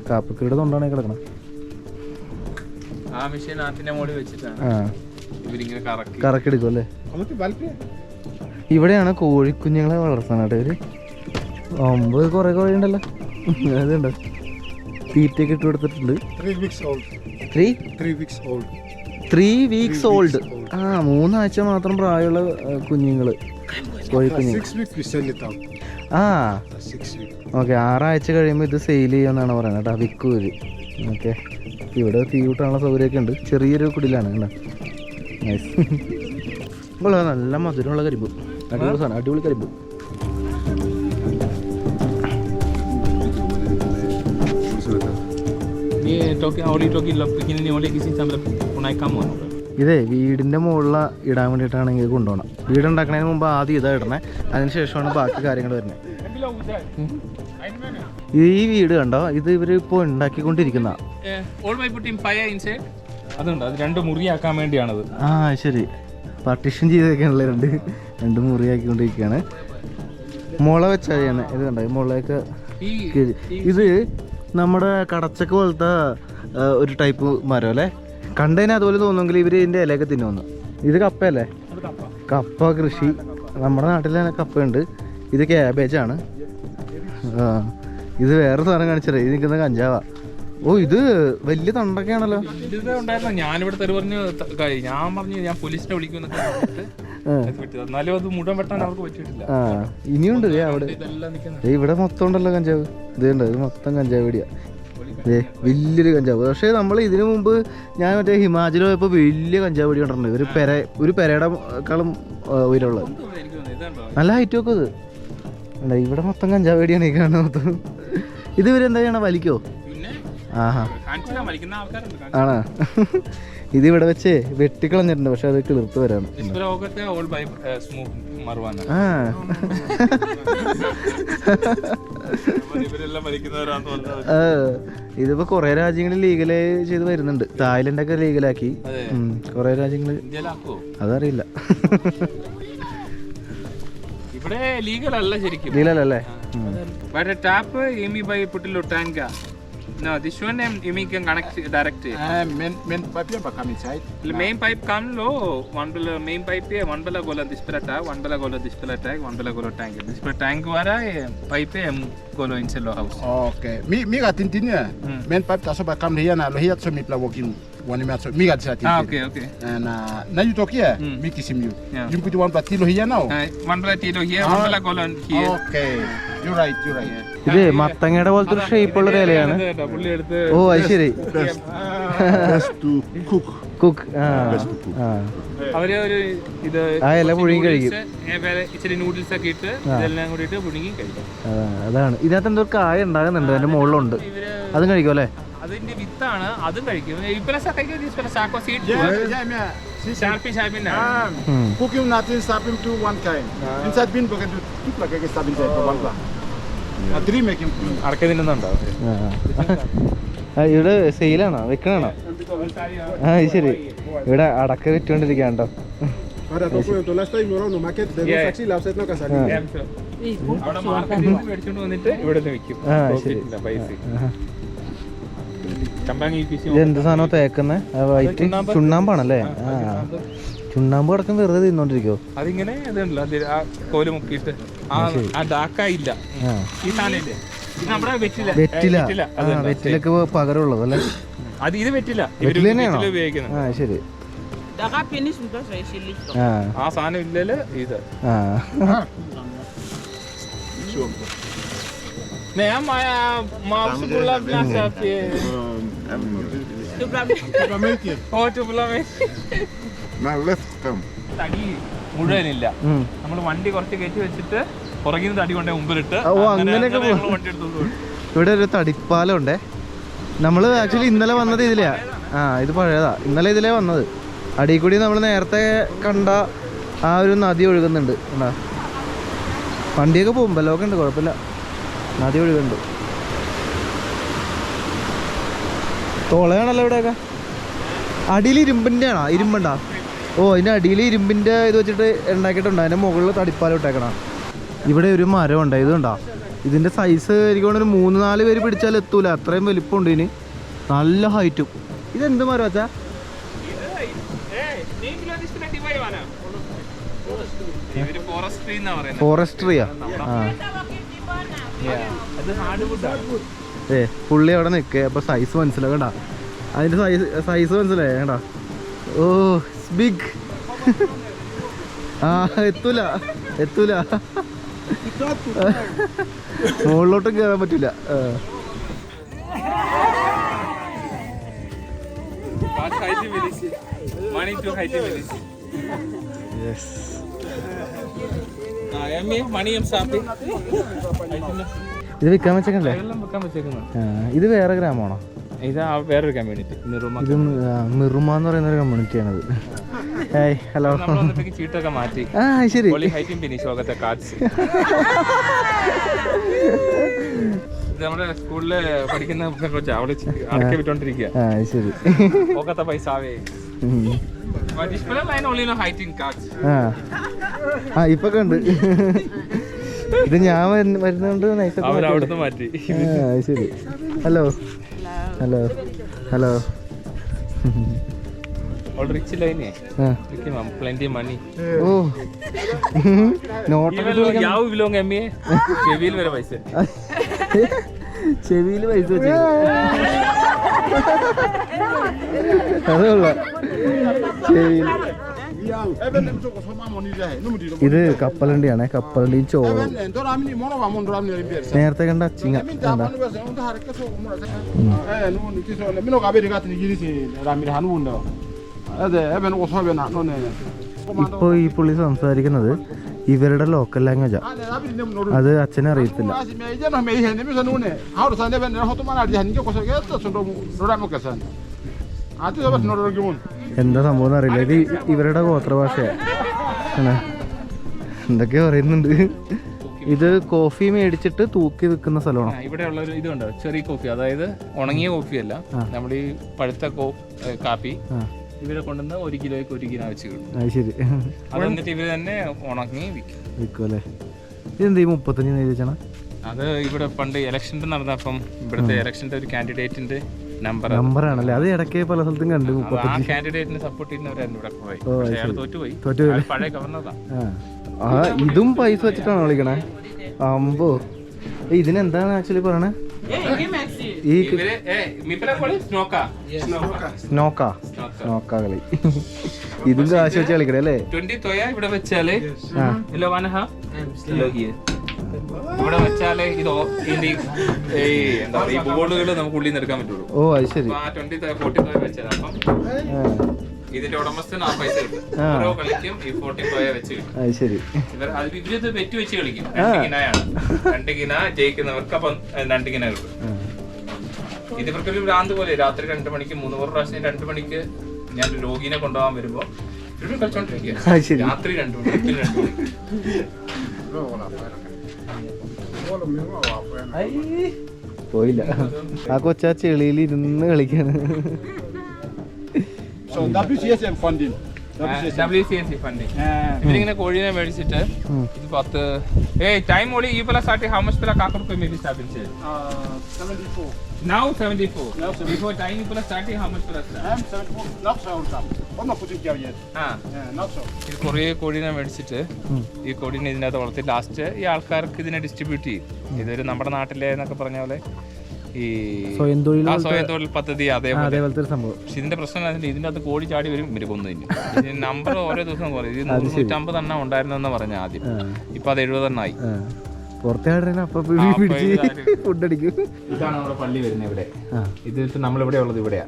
കാപ്പിക്കുരുടെ തൊണ്ടാണ് കിടക്കണം. കറക്കെടുക്കും അല്ലേ? ഇവിടെയാണ് കോഴിക്കുഞ്ഞുങ്ങളെ വളർത്താനായിട്ട് ഇവര്. 9 കുറേ ഉണ്ടല്ലോ. അതുണ്ട്, തീറ്റയൊക്കെ ഇട്ട് കൊടുത്തിട്ടുണ്ട്. 3 വീക്സ് ഓൾഡ്. 3 ആഴ്ച മാത്രം പ്രായമുള്ള കുഞ്ഞുങ്ങള്, കോഴിക്കുഞ്ഞുങ്ങൾ. ഓക്കെ, 6 ആഴ്ച കഴിയുമ്പോൾ ഇത് സെയിൽ ചെയ്യുമെന്നാണ് പറയുന്നത് കേട്ടോ, വിൽക്കും ഇത്. ഓക്കെ, ഇവിടെ തീ കൂട്ടാനുള്ള സൗകര്യമൊക്കെ ഉണ്ട്. ചെറിയൊരു കുടിലാണ് കേട്ടോ. നൈസ്. ഇപ്പോൾ നല്ല മധുരമുള്ള കരിമ്പ്, അടിപൊളി സാധനം, അടിപൊളി കരിമ്പ്. ഇതേ വീടിൻ്റെ മുകളിൽ ഇടാൻ വേണ്ടിയിട്ടാണെങ്കിൽ കൊണ്ടുപോകണം. വീടുണ്ടാക്കുന്നതിന് മുമ്പ് ആദ്യം ഇതാ ഇടണേ, അതിനുശേഷമാണ് ബാക്കി കാര്യങ്ങൾ വരുന്നത്. ഈ വീട് കണ്ടോ, ഇത് ഇവർ ഇപ്പോൾ ഉണ്ടാക്കിക്കൊണ്ടിരിക്കുന്ന. അതുണ്ട്, അത് 2 മുറിയാക്കാൻ വേണ്ടിയാണത്. ശരി, പാർട്ടീഷൻ ചെയ്തൊക്കെയാണല്ലേ, 2 മുറിയാക്കിക്കൊണ്ടിരിക്കുകയാണ്. മുള വെച്ചാൽ ചെയ്യുന്നത്. ഇത് കണ്ടോ, ഈ മുളയൊക്കെ. ഇത് നമ്മുടെ കടച്ചക്ക പോലത്തെ ഒരു ടൈപ്പ് മരം അല്ലേ? കണ്ടതിന് അതുപോലെ തോന്നുമെങ്കിൽ ഇവർ ഇതിൻ്റെ ഇലയൊക്കെ തിന്നുവന്നു. ഇത് കപ്പയല്ലേ? കപ്പ കൃഷി നമ്മുടെ നാട്ടിൽ തന്നെ കപ്പയുണ്ട്. ഇത് ക്യാബേജാണ്. ഇത് വേറെ സാധനം കാണിച്ചത്, ഇത് നിൽക്കുന്ന കഞ്ചാവാ. ഓ, ഇത് വലിയ തണ്ടൊക്കെയാണല്ലോ. ഞാനിവിടെ പറഞ്ഞു, ഞാൻ പോലീസിനെ വിളിക്കുമെന്നൊക്കെ, എന്നാലും അത് മുഴുവൻ വെട്ടാൻ അവർക്ക് പറ്റിയിട്ടില്ല. ഇനിയുണ്ട് അവിടെ. ഇവിടെ മൊത്തം ഉണ്ടല്ലോ കഞ്ചാവ്. ഇതുണ്ട്, ഇത് മൊത്തം കഞ്ചാവ് പിടിയാ. വലിയൊരു കഞ്ചാവ്. പക്ഷേ നമ്മൾ ഇതിനു മുമ്പ് ഞാൻ മറ്റേ ഹിമാചലിൽ പോയപ്പോൾ വലിയ കഞ്ചാവ് പിടി കണ്ടിട്ടുണ്ട്. ഒരു പെരയുടെ ക്കാളും ഉയരമുള്ളത്. നല്ല ഹൈറ്റ് ഒക്കെ ഇത്. ഇവിടെ മൊത്തം കഞ്ചാവ് പിടിയാണ് ഈ കാണുന്നത് മൊത്തം. ഇത് ഇവരെന്താ ചെയ്യണം, വലിക്കോ? ആണോ? ഇതിവിടെ വെച്ച് വെട്ടിക്കളഞ്ഞിട്ടുണ്ട്, പക്ഷെ അത് കിളിർത്ത് വരാണ്. ഇതിപ്പോ കൊറേ രാജ്യങ്ങളിൽ ലീഗലൈ ചെയ്ത് വരുന്നുണ്ട്. തായ്ലൻഡൊക്കെ ലീഗലാക്കി, കൊറേ രാജ്യങ്ങള്. അതറിയില്ല. ഇവിടെ ലീഗൽ അല്ല ശരിക്കും. ലീഗലല്ലേ? ടാപ്പ് എമി ബൈ പുട്ടിലോ ടാങ്ക. No, this one you can connect direct. Main pipe ya come inside. The main pipe come low. One bela main pipe है, one bela gola display tag, one bela gola display tag, one bela gola tank. Display tank वाला pipe है gola inside lo house. Okay. Mi ga tintinya. Main pipe taso ba come here na lo here so mi pla walking. One mi atso mi ga sa tintin. Okay. Na you talk here. Mi kisim you. You put one platilo here now. One bela tilo here, one bela gola here. Okay. You're right. ഇത് മത്തങ്ങയുടെ പോലത്തെ ഒരു ഷേപ്പുള്ള ഒരു ഇലയാണ്. ഓ, അത് ശരി. Cook. അവര് ഒരു ഇത് ആ ഇല പുഴുങ്ങി കഴിക്കും. ഇച്ചിരി നൂഡിൽസ് ഒക്കെ ഇട്ട് ഇതെല്ലാം കൂടിയിട്ട് പുഴുങ്ങി കഴിക്കും. അതാണ്. ഇതിനകത്ത് എന്തോ കായ ഉണ്ടാകുന്നുണ്ട്, അതിന്റെ മുകളിലുണ്ട്. അതും കഴിക്കും അല്ലേ? അതിന്റെ വിത്താണ്, അതും കഴിക്കും. Cooking nothing sapim to one kind. Inside bin bukan tu like ke sapim saya one lah. Three making. അടക്ക തിന്നുന്നുണ്ടോ? ഇവിടെ സെയിലാണോ, വെക്കണാണോ? ശരി. ഇവിടെ അടക്ക വിറ്റുകൊണ്ടിരിക്കാണ്ടോ. മേടിച്ചോണ്ട് വന്നിട്ട് ഇവിടെ വെക്കും. എന്ത് സാധനം തേക്കുന്നേ? വൈറ്റ് ചുണ്ണാമ്പാണല്ലേ? ചുണ്ണാമ്പ് കിടക്കും വെറുതെ തിന്നോണ്ടിരിക്കോ? അതിങ്ങനെ ഇതുണ്ടല്ലോ, കോല് മുക്കിയിട്ട് ഡാക്കായില്ല. ഈ സാധനം വെറ്റിലൊക്കെ പകരമുള്ളത് അല്ലേ? അത് ഇത് വെറ്റില്ല, ഉപയോഗിക്കുന്നത്. ശരി. ആ സാധനം ഇല്ലല്ലോ ഇത്. ഓ ടുപ്ലമേ Now let's come. തടി മുഴുവനില്ല. നമ്മൾ വണ്ടി കുറച്ച് കയറ്റി വെച്ചിട്ട് പുറകിൽ നിന്ന് തടി കൊണ്ടേ മുമ്പിലിട്ട് ഓ അങ്ങനെയൊക്കെ വണ്ടി എടുത്തു. ഇവിടെ ഒരു തടിപ്പാലം ഉണ്ടേ. നമ്മള് ആക്ച്വലി ഇന്നലെ വന്നത് ഇതിലെയാ. ഇത് പഴയതാ. ഇന്നലെ ഇതിലേ വന്നത്. അടിയിൽ കൂടി നമ്മൾ നേരത്തെ കണ്ട ആ ഒരു നദി ഒഴുകുന്നുണ്ട്. എന്താ വണ്ടിയൊക്കെ പോകും, ബലമൊക്കെ ഉണ്ട്, കുഴപ്പമില്ല. നദി ഒഴുകുന്നുണ്ട്. തോളയാണല്ലോ ഇവിടെയൊക്കെ. അടിയിൽ ഇരുമ്പിൻ്റെ ആണോ? ഇരുമ്പുണ്ടാ? ഓ അതിൻ്റെ അടിയിൽ ഇരുമ്പിൻ്റെ ഇത് വെച്ചിട്ട് ഉണ്ടാക്കിയിട്ടുണ്ട്. അതിൻ്റെ മുകളിൽ തടിപ്പാലം ഇട്ടേക്കണം. ഇവിടെ ഒരു മരം ഉണ്ട്. ഇതുണ്ടോ? ഇതിൻ്റെ സൈസ് എനിക്ക് ഒരു 3-4 പേര് പിടിച്ചാൽ എത്തൂല, അത്രയും വലിപ്പമുണ്ട് ഇതിന്. നല്ല ഹൈറ്റും. ഇതെന്ത് മരം വെച്ചാ? ഫോറസ്ട്രിയാ? പുള്ളി അവിടെ നിൽക്കേ. അപ്പൊ സൈസ് മനസ്സിലാക്കണ്ട. അതിന്റെ സൈസ് മനസ്സിലായേ കേട്ടാ. ഓ ബിഗ്. എത്തൂല മുകളിലോട്ടും കയറാൻ പറ്റില്ല. ഇത് വിൽക്കാൻ വെച്ചേക്കണ്ടേ? ഇത് വേറെ ഗ്രാമമാണോ? ഇത് വേറൊരു കമ്മ്യൂണിറ്റി, ഇത് മിറുമ എന്ന് പറയുന്ന ഒരു കമ്മ്യൂണിറ്റിയാണത്. ഹലോ. ചീട്ടൊക്കെ മാറ്റി. ശരി. നമ്മുടെ സ്കൂളില് പഠിക്കുന്ന കൊച്ചാ, അവിടെ അടക്കി വിട്ടോണ്ടിരിക്കുക. ശരി. പൈസ ഇപ്പൊ കണ്ട്. ഇത് ഞാൻ വരുന്നോണ്ട് അവിടുന്ന് മാറ്റി. ശരി. Hello. rich line plenty of money. Oh. Not yav belong MA. Chevil mere paise. Chevil paise che. Adolla. Chevil. ഇത് കപ്പലണ്ടിയാണ്. കപ്പലണ്ടിയും ചോറും. നേരത്തെ കണ്ട അച്ചിങ്ങ. ഇപ്പൊ ഈ പുള്ളി സംസാരിക്കുന്നത് ഇവരുടെ ലോക്കൽ ലാംഗ്വേജാ. അത് അച്ഛനെ അറിയത്തില്ല. എന്താ സംഭവം അറിയില്ല. ഇത് ഇവരുടെ ഗോത്രഭാഷയാ. എന്തൊക്കെയോ പറയുന്നുണ്ട്. ഇത് കോഫി മേടിച്ചിട്ട് തൂക്കി വിൽക്കുന്ന സ്ഥലമാണ്. ഇവിടെ ഉള്ള ഒരു ഇതുണ്ട്, ചെറിയ കോഫി. അതായത് ഉണങ്ങിയ കോഫി അല്ല, നമ്മൾ ഈ പഴുത്ത കാപ്പി ഇവരെ കൊണ്ടുവന്ന് 1 കിലോയ്ക്ക് 1 കിലോ വെച്ച് കിട്ടും. ശരി. അത് എന്നിട്ട് ഇവര് തന്നെ ഉണങ്ങി വിൽക്കും അല്ലേ? ഇതെന്താ 35 ചോദിച്ചാണ്? അത് ഇവിടെ പണ്ട് ഇലക്ഷൻ നടന്നപ്പം ഇവിടുത്തെ ഇലക്ഷന്റെ ഒരു കാൻഡിഡേറ്റിന്റെ നമ്പറാണല്ലേ? അത് ഇടയ്ക്ക് പല സ്ഥലത്തും കണ്ടു. ആ കാൻഡിഡേറ്റിനെ സപ്പോർട്ട് ചെയ്യുന്നവരായിരുന്നു ഇവിടെ പോയി. തോറ്റുപോയി. പഴയ ഗവർണറാ. ഇതും പൈസ വെച്ചിട്ടാണോ വിളിക്കണേ? അമ്പോ. ഇതിനെന്താണ് ആക്ച്വലി പറയണേ? സ്നോക്ക കളി. ഇതും കാശ് വെച്ച് കളിക്കണേ അല്ലേ? 20 തോയ ഇവിടെ വെച്ചാല് ഇവിടെ വെച്ചാല് ഇത് എന്താ പറയുക, ഈ ബോർഡുകൾ നമുക്ക് ഉള്ളിൽ നിന്ന് എടുക്കാൻ പറ്റുള്ളൂ. ഓ അത് ശരി. 20 തോയ 40 തോയ വെച്ചാൽ അപ്പം ഇതിന്റെ ഉടമസ്ഥന് ആ പൈസ കിട്ടും. ഓരോ കളിക്കും ഈ 40 തോയ വെച്ച് കിട്ടും. ശരി. ഇവരിത് വെറ്റ് വെച്ച് കളിക്കും. 2 കിനായാണ്. 2 കിന ജയിക്കുന്നവർക്ക് അപ്പം 2 കിന കിട്ടും. ഇത് ഇവർക്കൊരു ഭ്രാന്ത് പോലെ. രാത്രി 2 മണിക്ക് 3 പ്രാവശ്യം 2 മണിക്ക് ഞാൻ രോഗീനെ കൊണ്ടുപോകാൻ വരുമ്പോ ഇവരും കളിച്ചോണ്ടിരിക്കുക. രാത്രി 2 മണിക്ക് 2 മണിക്ക്. പോയില്ല. ആ കൊച്ചാ ചെളിയിൽ ഇരുന്ന് കളിക്കാണ്. WCSM funding. WCSC funding. ഇവരിങ്ങനെ കോഴിനെ മേടിച്ചിട്ട് ഇത് 10 time only you pala start how much pala kakar ko maybe start 74. Now 74. Before time you pala start how much pala start? I'm 74. Not so old. I'm not putting care yet. Not so. ഇത് കുറേ കോഴിനെ മേടിച്ചിട്ട് ഈ കോഴിനെ ഇതിനകത്ത് വളർത്തി last ഈ ആൾക്കാർക്ക് ഇതിനെ ഡിസ്ട്രിബ്യൂട്ട് ചെയ്യും. ഇതൊരു നമ്മുടെ നാട്ടിലെ എന്നൊക്കെ പറഞ്ഞ പോലെ ഈ സ്വയം തൊഴിൽ പദ്ധതി അതേപോലത്തെ സംഭവം. പക്ഷെ ഇതിന്റെ പ്രശ്നം ഇതിന്റെ അകത്ത് കോഴി ചാടി വരും, ഇവര് കൊന്നു തിന്നും. ഇതിന് നമ്പർ ഓരോ ദിവസം കുറയും. ഇത് 150 എണ്ണം ഉണ്ടായിരുന്നെന്ന് പറഞ്ഞ ആദ്യം. ഇപ്പൊ അത് 70 എണ്ണമായി. പുറത്തെ ആടുന്ന അപ്പൊ പിടിച്ച് ഫുഡ് അടിക്കും. ഇതാണ് നമ്മുടെ പള്ളി വരുന്നത് ഇവിടെ. ഇത് നമ്മളിവിടെ ഉള്ളത് ഇവിടെയാ.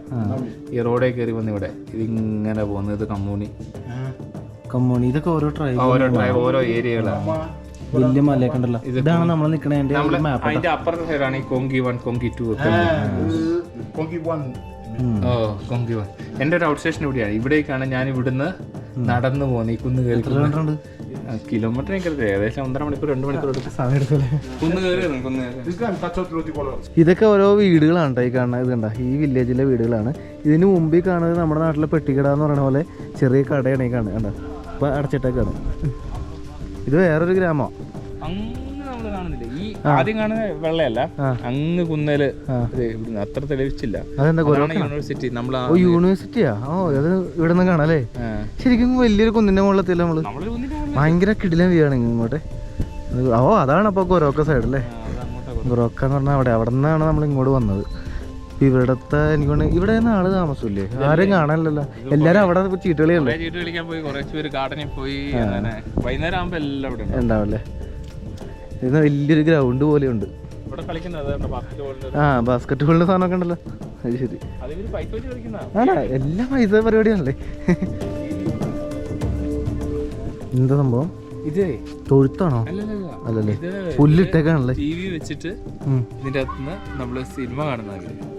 ഈ റോഡേ കയറി വന്ന് ഇവിടെ ഇതിങ്ങനെ പോകുന്നത്. ഇത് കമ്മൂണി ഇതൊക്കെ ഓരോ ഓരോ ഏരിയകളാണ്. വലിയ മലയൊക്കെ ഉണ്ടല്ലോ. ഇതാണ് നമ്മൾ നിക്കണേന്റെ മാപ്പ്. അതിന്റെ അപ്പുറത്തെ സൈഡാണ് ഈ കൊങ്കി 1 കൊങ്കി 2 ഒക്കെ. Kongi 1. ഓ കൊങ്കി 1 എന്റെ ഒരു ഔട്ട് സ്റ്റേഷൻ ഇവിടെയാണ്. ഇവിടേക്കാണ് ഞാൻ ഇവിടുന്ന് നടന്നു പോകുന്നത്. ഈ കുന്ന് കയറി കിലോമീറ്റർ എനിക്കറിയില്ല, ഏകദേശം 1.5 മണിക്കൂർ 2 മണിക്കൂർ സമയം എടുക്കും. കുന്ന് കയറി. ഇതൊക്കെ ഓരോ വീടുകളാണ് കേട്ടോ ഈ കാണുന്നത്. ഇത് കണ്ട ഈ വില്ലേജിലെ വീടുകളാണ്. ഇതിന് മുമ്പിൽ കാണുന്നത് നമ്മുടെ നാട്ടിലെ പെട്ടിക്കട എന്ന് പറയുന്ന പോലെ ചെറിയ കടയാണ് ഈ കാണുന്നത്. കണ്ട ഇപ്പൊ അടച്ചിട്ടേക്കാണ്. ഇത് വേറൊരു ഗ്രാമം. അങ്ങ് നമ്മള് കാണുന്നില്ല. ഈ ആദ്യം കാണുന്ന വെള്ളയല്ല, അങ്ങ് കുന്നേല് അത്ര തെളിവിച്ചില്ല. അതെന്താ യൂണിവേഴ്സിറ്റി. നമ്മള് യൂണിവേഴ്സിറ്റിയാ? ഓ അത് ഇവിടെ നിന്ന് കാണാല്ലേ. ശരിക്കും വലിയൊരു കുന്നിന്റെ മുകളിലെത്തില്ല നമ്മള്. ഭയങ്കര കിടിലൻ വ്യൂ ആണ് ഇങ്ങോട്ടെ. ഓ അതാണ് അപ്പൊ ഗൊറോക്ക സൈഡല്ലേ. ഗൊറോക്ക എന്ന് പറഞ്ഞാൽ അവിടെ നിന്നാണ് നമ്മൾ ഇങ്ങോട്ട് വന്നത്. ഇവിടത്തെ എനിക്ക് ഇവിടെ ആള് താമസമില്ലേ? ആരും കാണാനില്ലല്ലോ. എല്ലാരും അവിടെ ചീട്ടുകളിയല്ലേ. ചീട്ട് കളിക്കാൻ പോയി, കുറച്ച് പേര് ഗാർഡനിൽ പോയി. അങ്ങനെ വൈകുന്നേരം ആകുമ്പോ എല്ലാം ഇവിടെ ഉണ്ടാവല്ലേ. ഇത് വലിയൊരു ഗ്രൗണ്ട് പോലെ ഉണ്ട്. ഇവിടെ കളിക്കുന്നത് ബാസ്കറ്റ് ബോളിന്റെ സാധനമൊക്കെ ഉണ്ടല്ലോ. അത് ശരി. ആണോ? എല്ലാം പൈസ പരിപാടിയാണല്ലേ. എന്താ സംഭവം? ഇത് തൊഴുത്താണോ? അല്ലല്ലേ, പുല്ലിട്ടേക്കാണല്ലേ. ടി വി വെച്ചിട്ട് ഇതിന്റെ അകത്തുനിന്ന് നമ്മള് സിനിമ കാണുന്ന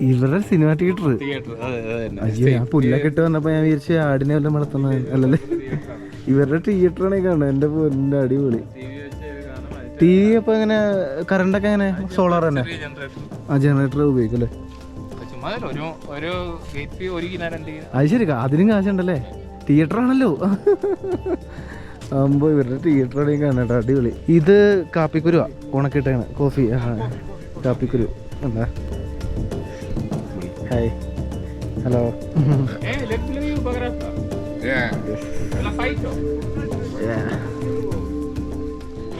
ഇവരുടെ സിനിമ തിയേറ്റർ. അയ്യോ, ഞാൻ പുല്ലൊക്കെ ഇട്ട് വന്നപ്പോ ഞാൻ വിചാരിച്ചു ആടിനെ വല്ലതും വളർത്തുന്ന അല്ലല്ലേ. ഇവരുടെ തിയേറ്ററാണ് ഈ കാണുന്നത്. എന്റെ പൊന്നിന്റെ അടിപൊളി. ടി വി അപ്പൊ എങ്ങനെ കറണ്ടൊക്കെ എങ്ങനെ? സോളാർ തന്നെ? ആ ജനറേറ്റർ ഉപയോഗിക്കും അല്ലേ. അത് ശരി, അതിനും കാശുണ്ടല്ലേ. തിയേറ്റർ ആണല്ലോ. ആകുമ്പോ ഇവരുടെ തിയേറ്ററാണ് കാണാട്ടോ. അടിപൊളി. ഇത് കാപ്പിക്കുരുവാ, ഉണക്കിട്ടാണ് കോഫി. കാപ്പിക്കുരു. എന്താ? Hi, hello.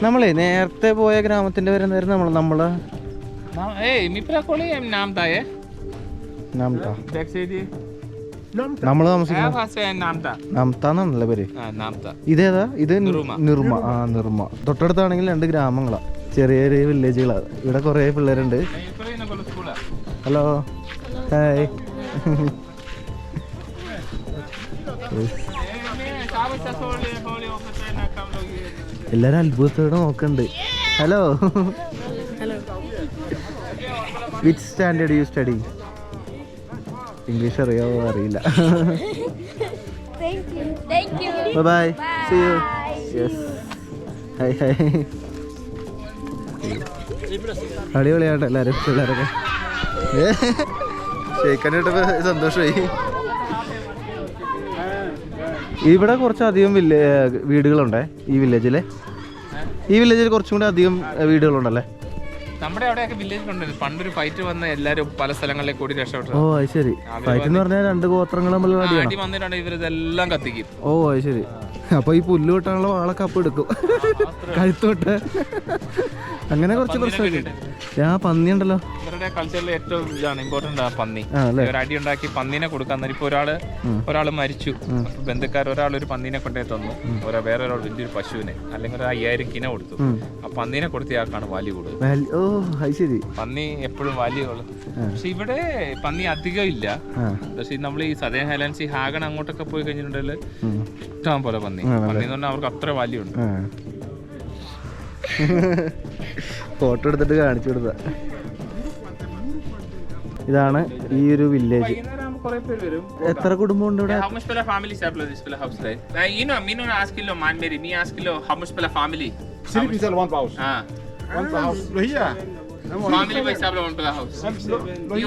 നമ്മളെ നേരത്തെ പോയ ഗ്രാമത്തിന്റെ പേര് എന്തായിരുന്നു? നമ്മള് നമ്മള് താമസിക്കുന്നല്ലേ പേര്. ഇതേതാ? ഇത് നിർമ്മ. ആ നിർമ്മ. തൊട്ടടുത്താണെങ്കിൽ 2 ഗ്രാമങ്ങളാ, ചെറിയ ചെറിയ വില്ലേജുകളാ. ഇവിടെ കുറെ പിള്ളേരുണ്ട്. Hello, hi. എല്ലാരും അത്ഭുതത്തോടെ നോക്കണ്ട്. Hello. Which standard you study? English അറിയാവോ? അറിയില്ല. Bye bye, see you. Yes, hi hi. അടിപൊളിയാട്ടോ എല്ലാവരും, പിള്ളേരൊക്കെ. ഷെയ്ക്കാനായിട്ടപ്പോ സന്തോഷമായി. ഇവിടെ കുറച്ചധികം വീടുകളുണ്ടേ ഈ വില്ലേജിൽ. കുറച്ചും കൂടി അധികം വീടുകളുണ്ടല്ലേ. നമ്മുടെ അവിടെയൊക്കെ വില്ലേജിലുണ്ട്. പണ്ടൊരു ഫൈറ്റ് വന്ന എല്ലാരും പല സ്ഥലങ്ങളിലേക്ക് കൂടി രക്ഷപ്പെട്ടു. ഓ അത് ശരി. ഫൈറ്റ് എന്ന് പറഞ്ഞാൽ 2 ഗോത്രങ്ങൾ അടി വന്നിട്ടുണ്ട്. ഇവരിതെല്ലാം കത്തിക്കും. ഓ അത് ശരി. അപ്പൊ ഈ പുല്ല് വെട്ടാനുള്ള വാളൊക്കെ അപ്പ് എടുക്കും, കഴുത്തോട്ട്. അങ്ങനെ കുറച്ച് പ്രശ്നമൊക്കെ. പന്നി ഉണ്ടല്ലോ. ഇവരുടെ കൾച്ചറിൽ ഏറ്റവും ഇതാണ് ഇമ്പോർട്ടന്റ്. പന്നി അടി ഉണ്ടാക്കി പന്നീനെ കൊടുക്കാൻ. ഇപ്പൊ ഒരാള് മരിച്ചു, ബന്ധുക്കാർ ഒരാളൊരു പന്നീനെ കൊണ്ടേ തന്നു. വേറെ ഒരാൾ വലിയൊരു പശുവിനെ അല്ലെങ്കിൽ ഒരു 5000 കിന കൊടുത്തു. ആ പന്നീനെ കൊടുത്തയാൾക്കാണ് വാല്യൂ കൂടുതൽ. പന്നി എപ്പോഴും വാല്യൂ ഉള്ളു. പക്ഷെ ഇവിടെ പന്നി അധികം ഇല്ല. പക്ഷെ നമ്മൾ ഈ സദേൺ ഹൈലാൻഡ്സ്, ഈ ഹാഗൺ അങ്ങോട്ടൊക്കെ പോയി കഴിഞ്ഞിട്ടുണ്ടെങ്കിൽ ഇഷ്ടം പോലെ പന്നി എന്ന് പറഞ്ഞാൽ അവർക്ക് അത്ര വാല്യൂ ഉണ്ട്. ഫോട്ടോ എടുത്തിട്ട് കാണിച്ചു കൊടുത്ത. ഇതാണ് ഈ ഒരു വില്ലേജ്. എത്ര കുടുംബം ഉണ്ട് ഇവിടെ?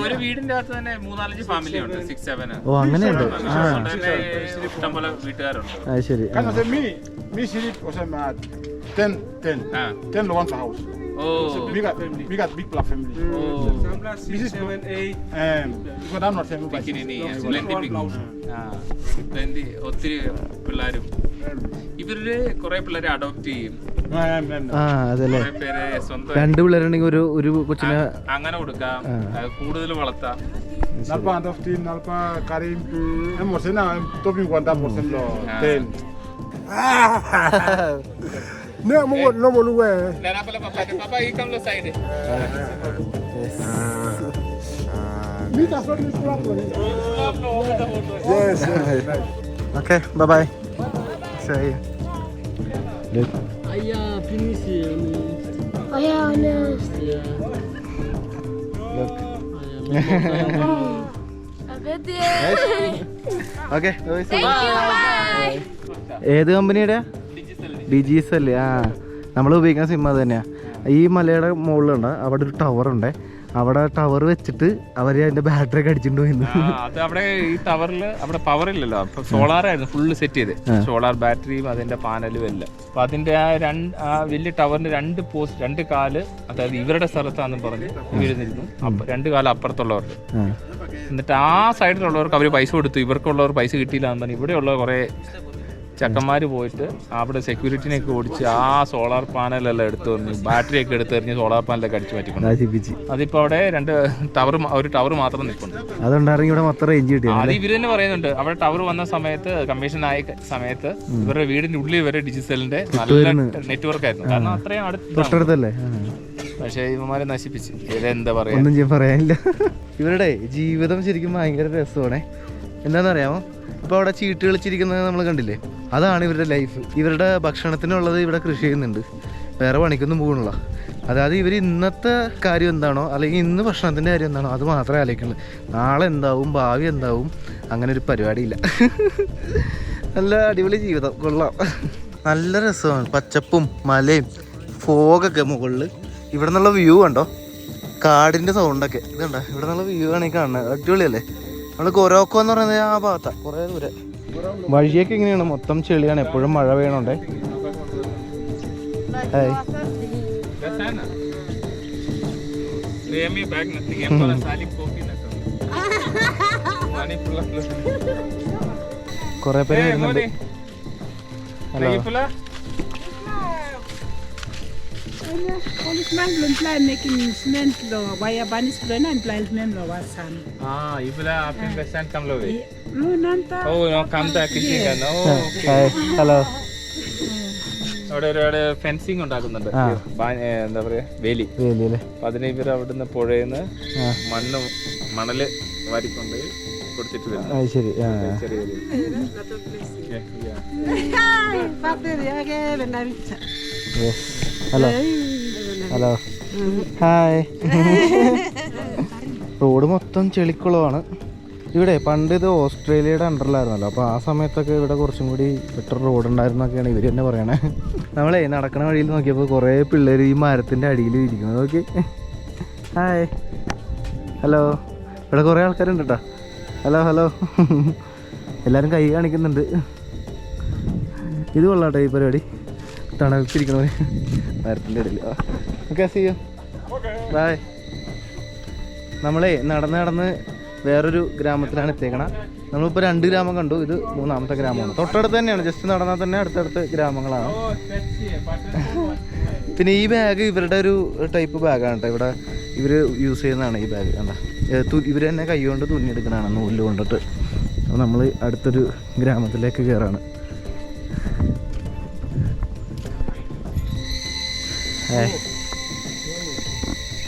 ഒരു വീടിന്റെ അകത്ത് തന്നെ 3-4 ഫാമിലി ഉണ്ട്. 6-7. ഓ അങ്ങനെയുണ്ട്. ഇഷ്ടം പോലെ വീട്ടുകാരുണ്ട്. അത് ശരി. Ten one per house. Oh, we got big black family. Oh, this is 7-8. Because I'm not family. Plenty. ഒത്തിരി പിള്ളേരും ഇവരുടെ കുറെ പിള്ളേരെ അഡോപ്റ്റ് ചെയ്യും. അതല്ലേ, 2 പിള്ളേരുണ്ടെങ്കിൽ ഒരു കൊച്ചിനെ അങ്ങനെ കൊടുക്കാം, കൂടുതൽ വളർത്താം. Nalpa adoptin, nalpa karim. Emorsena topping 100% lo. 10. No, no mau luar. Lara pala papa ikam lo side. Minta sorry pulang. Yes. Okay by. ശരി. Ayah finish ni. Ayah honest. Okay Bye. ഏത് കമ്പനിയുടെ? ഡിജിസെൽ. ആ നമ്മൾ ഉപയോഗിക്കുന്ന സിം അത് തന്നെയാണ്. ഈ മലയുടെ മുകളിലുണ്ട് അവിടെ ഒരു ടവർ ഉണ്ട്. അവിടെ ടവർ വെച്ചിട്ട് അവര് അതിന്റെ ബാറ്ററി ഒക്കെ അടിച്ചിട്ട് പോയിരുന്നു. അത് അവിടെ ഈ ടവറിൽ അവിടെ പവർ ഇല്ലല്ലോ, അപ്പൊ സോളാർ ആയിരുന്നു ഫുള്ള് സെറ്റ് ചെയ്ത്. സോളാർ ബാറ്ററിയും അതിന്റെ പാനലും എല്ലാം. അപ്പൊ അതിന്റെ ആ വലിയ ടവറിന്റെ രണ്ട് കാല്, അതായത് ഇവരുടെ സ്ഥലത്താണെന്ന് പറഞ്ഞ് വീഴുന്നിരുന്നു. രണ്ട് കാലം അപ്പുറത്തുള്ളവർക്ക്. എന്നിട്ട് ആ സൈഡിലുള്ളവർക്ക് അവർ പൈസ കൊടുത്തു, ഇവർക്കുള്ളവർ പൈസ കിട്ടിയില്ല എന്ന് പറഞ്ഞ് ഇവിടെയുള്ള കുറെ ചക്കന്മാര് പോയിട്ട് അവിടെ സെക്യൂരിറ്റിനെയൊക്കെ ഓടിച്ച് ആ സോളാർ പാനലെല്ലാം എടുത്തു എറിഞ്ഞു, ബാറ്ററി ഒക്കെ എടുത്തെറിഞ്ഞ് സോളാർ പാനലൊക്കെ അടിച്ചു മാറ്റിക്കൊണ്ട്. അതിപ്പോ അവിടെ ഒരു ടവർ മാത്രം നിൽപ്പുണ്ട്. അതുകൊണ്ടാണെങ്കിൽ ഇവിടെ മൊത്തം റേഞ്ച് കിട്ടി. അത് ഇവര് തന്നെ പറയുന്നുണ്ട്. അവിടെ ടവർ വന്ന സമയത്ത്, കമ്മീഷൻ ആയ സമയത്ത് ഇവരുടെ വീടിന്റെ ഉള്ളിൽ വരെ ഡിജിറ്റലിന്റെ നല്ല നെറ്റ്വർക്ക് ആയിരുന്നു. കാരണം അത്രയും തൊട്ടടുത്തല്ലേ. പക്ഷെ ഇവന്മാരെ നശിപ്പിച്ച്. ഇതെന്താ പറയാ, ഒന്നും ചെയ്യാൻ പറയാനില്ല. ഇവരുടെ ജീവിതം ശരിക്കും ഭയങ്കര രസമാണ്. എന്താണെന്നറിയാമോ, ഇപ്പോൾ അവിടെ ചീട്ട് കളിച്ചിരിക്കുന്നത് നമ്മൾ കണ്ടില്ലേ, അതാണ് ഇവരുടെ ലൈഫ്. ഇവരുടെ ഭക്ഷണത്തിനുള്ളത് ഇവിടെ കൃഷി ചെയ്യുന്നുണ്ട്, വേറെ പണിക്കൊന്നും പോകുന്നില്ല. അതായത് ഇവർ ഇന്നത്തെ കാര്യം എന്താണോ, അല്ലെങ്കിൽ ഇന്ന് ഭക്ഷണത്തിൻ്റെ കാര്യം എന്താണോ അത് മാത്രമേ ആലോചിക്കുള്ളൂ. നാളെ എന്താവും, ഭാവി എന്താവും, അങ്ങനെ ഒരു പരിപാടിയില്ല. നല്ല അടിപൊളി ജീവിതം, കൊള്ളാം. നല്ല രസമാണ്, പച്ചപ്പും മലയും ഫോഗൊക്കെ മുകളിൽ. ഇവിടെ നിന്നുള്ള വ്യൂ കണ്ടോ, കാടിൻ്റെ സൗണ്ടൊക്കെ ഇതുണ്ടോ. ഇവിടെ നിന്നുള്ള വ്യൂ ആണ് ഈ കാണുന്നത്, അടിപൊളിയല്ലേ. നമ്മൾ കൊരോക്കോ എന്ന് പറയുന്നത് ആ ഭാഗത്താണ്, കുറേ ദൂരം. വഴിയൊക്കെ ഇങ്ങനെയാണ്, മൊത്തം ചെളിയാണ്, എപ്പോഴും മഴ പെയ്യണോണ്ടേ. കുറെ പേര് വരുന്നുണ്ട്. Hello. Policeman belum plan making cement lo, bayar banis belum dan plan cement lo wasan. Ipula apin besan kam lo. Lu nanta. Oh, no kam ta kitchen kan. Oh. Hi. Hello. അവിടെ ഒരു fencing ഉണ്ടാക്കുന്നുണ്ട്, എന്താ പറയാ, വേലി. അപ്പൊ അതിന് ഇവർ അവിടുന്ന് പുഴയിന്ന് മണല് വാരിക്കൊണ്ട് കൊടുത്തിട്ട് വരുന്നു. ശരി. ഹലോ. ഹലോ. ഹായ്. റോഡ് മൊത്തം ചെളിക്കുളമാണ് ഇവിടെ. പണ്ട് ഇത് ഓസ്ട്രേലിയയുടെ അണ്ടറിലായിരുന്നല്ലോ, അപ്പോൾ ആ സമയത്തൊക്കെ ഇവിടെ കുറച്ചും കൂടി ബെറ്റർ റോഡ് ഉണ്ടായിരുന്നൊക്കെയാണ് ഇവർ തന്നെ പറയണേ. നമ്മളെ നടക്കണ വഴിയിൽ നോക്കിയപ്പോൾ കുറേ പിള്ളേർ ഈ മരത്തിൻ്റെ അടിയിൽ ഇരിക്കുന്നത് നോക്കി. ഹായ്. ഹലോ. ഇവിടെ കുറേ ആൾക്കാരുണ്ട് കേട്ടോ. ഹലോ. ഹലോ. എല്ലാവരും കൈ കാണിക്കുന്നുണ്ട്. ഇത് കൊള്ളാട്ടെ ഈ പരിപാടി, തണുപ്പിരിക്കണവര് മരത്തിൻ്റെ ഇടയിൽ. Okay, see you, bye. നമ്മളെ നടന്ന് വേറൊരു ഗ്രാമത്തിലാണ് എത്തിയേക്കണം. നമ്മളിപ്പോൾ 2 ഗ്രാമം കണ്ടു, ഇത് 3ാമത്തെ ഗ്രാമമാണ്. തൊട്ടടുത്ത് തന്നെയാണ്, ജസ്റ്റ് നടന്നാൽ തന്നെ അടുത്തടുത്ത് ഗ്രാമങ്ങളാണ്. പിന്നെ ഈ ബാഗ് ഇവരുടെ ഒരു ടൈപ്പ് ബാഗാണ് കേട്ടോ. ഇവിടെ ഇവർ യൂസ് ചെയ്യുന്നതാണ് ഈ ബാഗ്. കണ്ട, ഇവർ തന്നെ കൈ കൊണ്ട് തുന്നിയെടുക്കണതാണ്, നൂല് കൊണ്ടിട്ട്. അപ്പോൾ നമ്മൾ അടുത്തൊരു ഗ്രാമത്തിലേക്ക് കയറാണ്.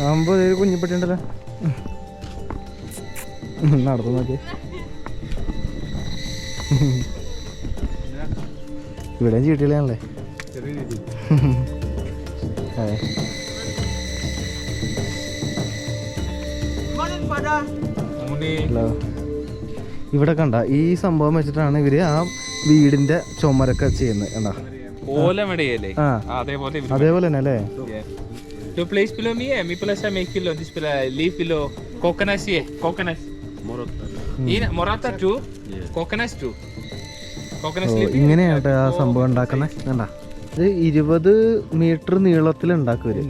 ആകുമ്പോൾ ഒരു കുഞ്ഞിപ്പെട്ടി ഉണ്ടല്ലോ, നടത്തു നോക്കി. ഇവിടെ ചീട്ടുകളാണല്ലേ. ഹലോ. ഇവിടെ കണ്ട ഈ സംഭവം വെച്ചിട്ടാണ് ഇവര് ആ വീടിന്റെ ചുമരൊക്കെ ചെയ്യുന്നത്. കണ്ടാ അതേപോലെ തന്നെ അല്ലേ. Tu place below me, mi place make kilo this below leaf below coconut ye coconut morata too, coconut too, coconut leaf. ഇങ്ങനെയാണ് കേട്ടോ ആ സംഭവം ഉണ്ടാക്കുന്നത്. കണ്ടാ, ഇത് 20 മീറ്റർ നീളത്തിൽ ഉണ്ടാക്കും ഇവര്.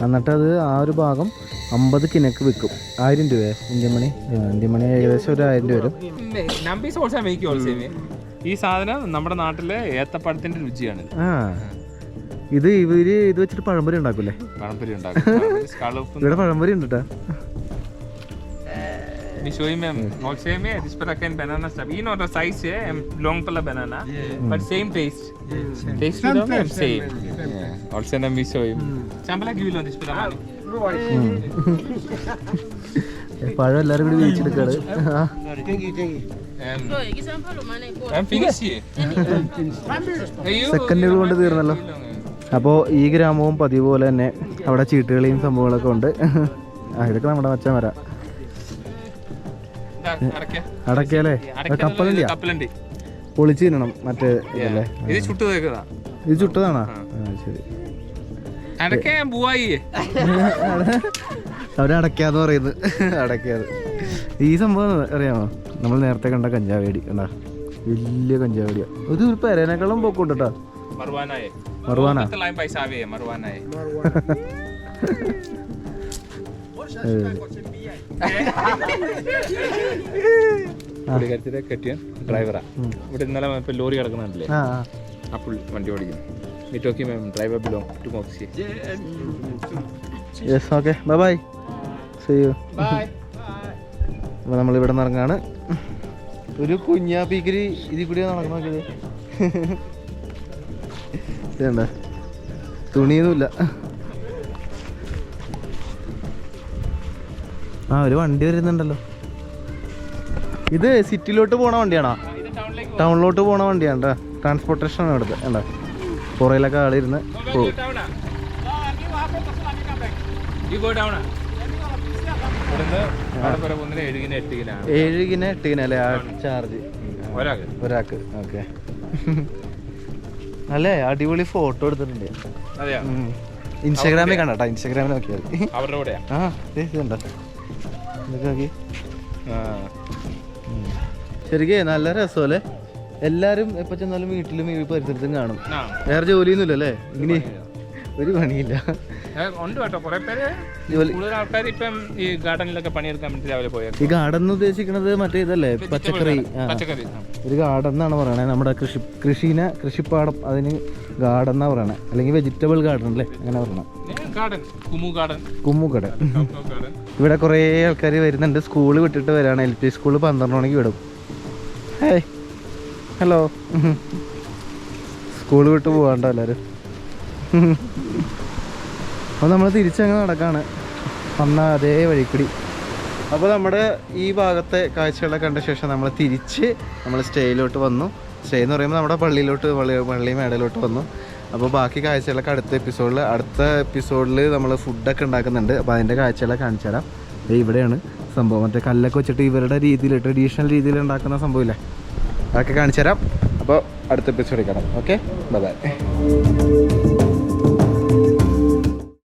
എന്നിട്ട് അത് ആ ഒരു ഭാഗം 50 കിനക്ക് വിൽക്കും. 1000 രൂപ ഇന്ത്യൻ മണി ഏകദേശം ഒരു 1000 രൂപ വരും. നമ്പീസ് ഓൾസോ മേക്ക് ഓൾസോ. ഈ സാധനം നമ്മുടെ നാട്ടിലെ ഏത്തപ്പഴത്തിന്റെ രുചിയാണ്. ഇത് വെച്ചിട്ട് പഴംപൊരി ഉണ്ടാക്കൂലേ? പഴംപൊരി ഉണ്ടാക്കും. ഇവിടെ പഴംപൊരി ഉണ്ട് കേട്ടോ. We show him also him this parakan banana stuff. You know the size long pala banana, but same taste. Taste same. Also na we show him. Sampala give you this parakan. പഴം എല്ലാരും കൂടി വീഴ്ചെടുക്കാണ്. I'm finished here. സെക്കൻഡുകൾ കൊണ്ട് തീർന്നല്ലോ. അപ്പോൾ ഈ ഗ്രാമവും പതിവ് പോലെ തന്നെ അവിടെ ചീട്ടുകളിയും സംഭവങ്ങളൊക്കെ ഉണ്ട്. ഇതൊക്കെ നമ്മുടെ മച്ചാൻ വരാം. അടക്കല്ലേ കപ്പലുണ്ട്. പൊളിച്ച് തിന്നണം മറ്റേ ഇതല്ലേ. ഇത് ചുട്ടതാ. ഇത് ചുട്ടതാണോ? ശരി. അവരടക്കാന്ന് പറയുന്നത്. അടക്കാത് ഈ സംഭവം അറിയാമോ? നമ്മൾ നേരത്തെ കണ്ട കഞ്ചാവേടി കണ്ടാ, വലിയ കഞ്ചാവേടിയാ. ഇത് ഒരു പെരേനേക്കാളും പോക്കുണ്ട് കേട്ടോ. മറുവാനാ കെട്ടിയ ഡ്രൈവറാ. ഇവിടെ ഇന്നലെ ലോറി കിടക്കുന്നുണ്ടല്ലേ, അപ്പോൾ വണ്ടി ഓടിക്കുന്നു. ഡ്രൈവർ ബിലോങ് ടു മോക്സി. Yes, okay, bye bye, see you. അപ്പോൾ നമ്മളിവിടെ നിന്ന് ഇറങ്ങാണ്. ഒരു കുഞ്ഞാപ്പിക്കരി ഇതിൽ കൂടിയാണ് നടക്കണത്. ഇതേണ്ട തുണിയൊന്നുമില്ല. ഒരു വണ്ടി വരുന്നുണ്ടല്ലോ. ഇത് സിറ്റിയിലോട്ട് പോണ വണ്ടിയാണോ? ടൗണിലോട്ട് പോണ വണ്ടിയാണ്. ട്രാൻസ്പോർട്ടേഷൻ ആണ് ഇവിടുത്തെ. വേണ്ട പുറയിലൊക്കെ ആളിരുന്ന് പോകും. ഏഴിന് 8 അല്ലേ ചാർജ് ഒരാൾക്ക്? ഓക്കെ. അല്ലേ, അടിപൊളി ഫോട്ടോ എടുത്തിട്ടുണ്ട്. ഇൻസ്റ്റാഗ്രാമിൽ കണ്ടോ? ഇൻസ്റ്റാഗ്രാമിൽ നോക്കിയാൽ മതി. ശരിക്കും നല്ല രസമല്ലേ. എല്ലാരും എപ്പോ ചെന്നാലും വീട്ടിലും ഈ പരിസരത്തും കാണും. വേറെ ജോലിയൊന്നുമില്ല അല്ലേ? ഇങ്ങനെ ഒരു പണിയില്ല. ഈ ഗാർഡൻ എന്ന് ഉദ്ദേശിക്കുന്നത് മറ്റേ ഇതല്ലേ, പച്ചക്കറി. ഒരു ഗാർഡൻ എന്നാണ് പറയണേ. നമ്മുടെ കൃഷിപ്പാടം, അതിന് ഗാർഡൻ എന്നാ പറയണേ. അല്ലെങ്കിൽ വെജിറ്റബിൾ ഗാർഡൻ അല്ലേ, അങ്ങനെ പറയണേ. കുമ്മു ഗാർഡൻ. ഇവിടെ കുറേ ആൾക്കാർ വരുന്നുണ്ട്. സ്കൂള് വിട്ടിട്ട് വരാണ്. LP സ്കൂള് 12 മണിക്ക് വിടും. Hey, hello. സ്കൂള് വിട്ട് പോകാണ്ടോ എല്ലാവരും? അപ്പോൾ നമ്മൾ തിരിച്ചങ്ങ് നടക്കാണ് വന്ന അതേ വഴിക്കൂടി. അപ്പോൾ നമ്മുടെ ഈ ഭാഗത്തെ കാഴ്ചകളൊക്കെ കണ്ട ശേഷം നമ്മൾ തിരിച്ച് സ്റ്റേയിലോട്ട് വന്നു. സ്റ്റേ എന്ന് പറയുമ്പോൾ നമ്മുടെ പള്ളി മേടയിലോട്ട് വന്നു. അപ്പോൾ ബാക്കി കാഴ്ചകളൊക്കെ അടുത്ത എപ്പിസോഡിൽ നമ്മൾ ഫുഡൊക്കെ ഉണ്ടാക്കുന്നുണ്ട്. അപ്പോൾ അതിൻ്റെ കാഴ്ചകളൊക്കെ കാണിച്ചു തരാം. ഇവിടെയാണ് സംഭവം. മറ്റേ കല്ലൊക്കെ വെച്ചിട്ട് ഇവരുടെ രീതിയിൽ, ട്രഡീഷണൽ രീതിയിൽ ഉണ്ടാക്കുന്ന സംഭവമില്ലേ, അതൊക്കെ കാണിച്ചു തരാം. അപ്പോൾ അടുത്ത എപ്പിസോഡിൽ കാണാം. Okay, bye by.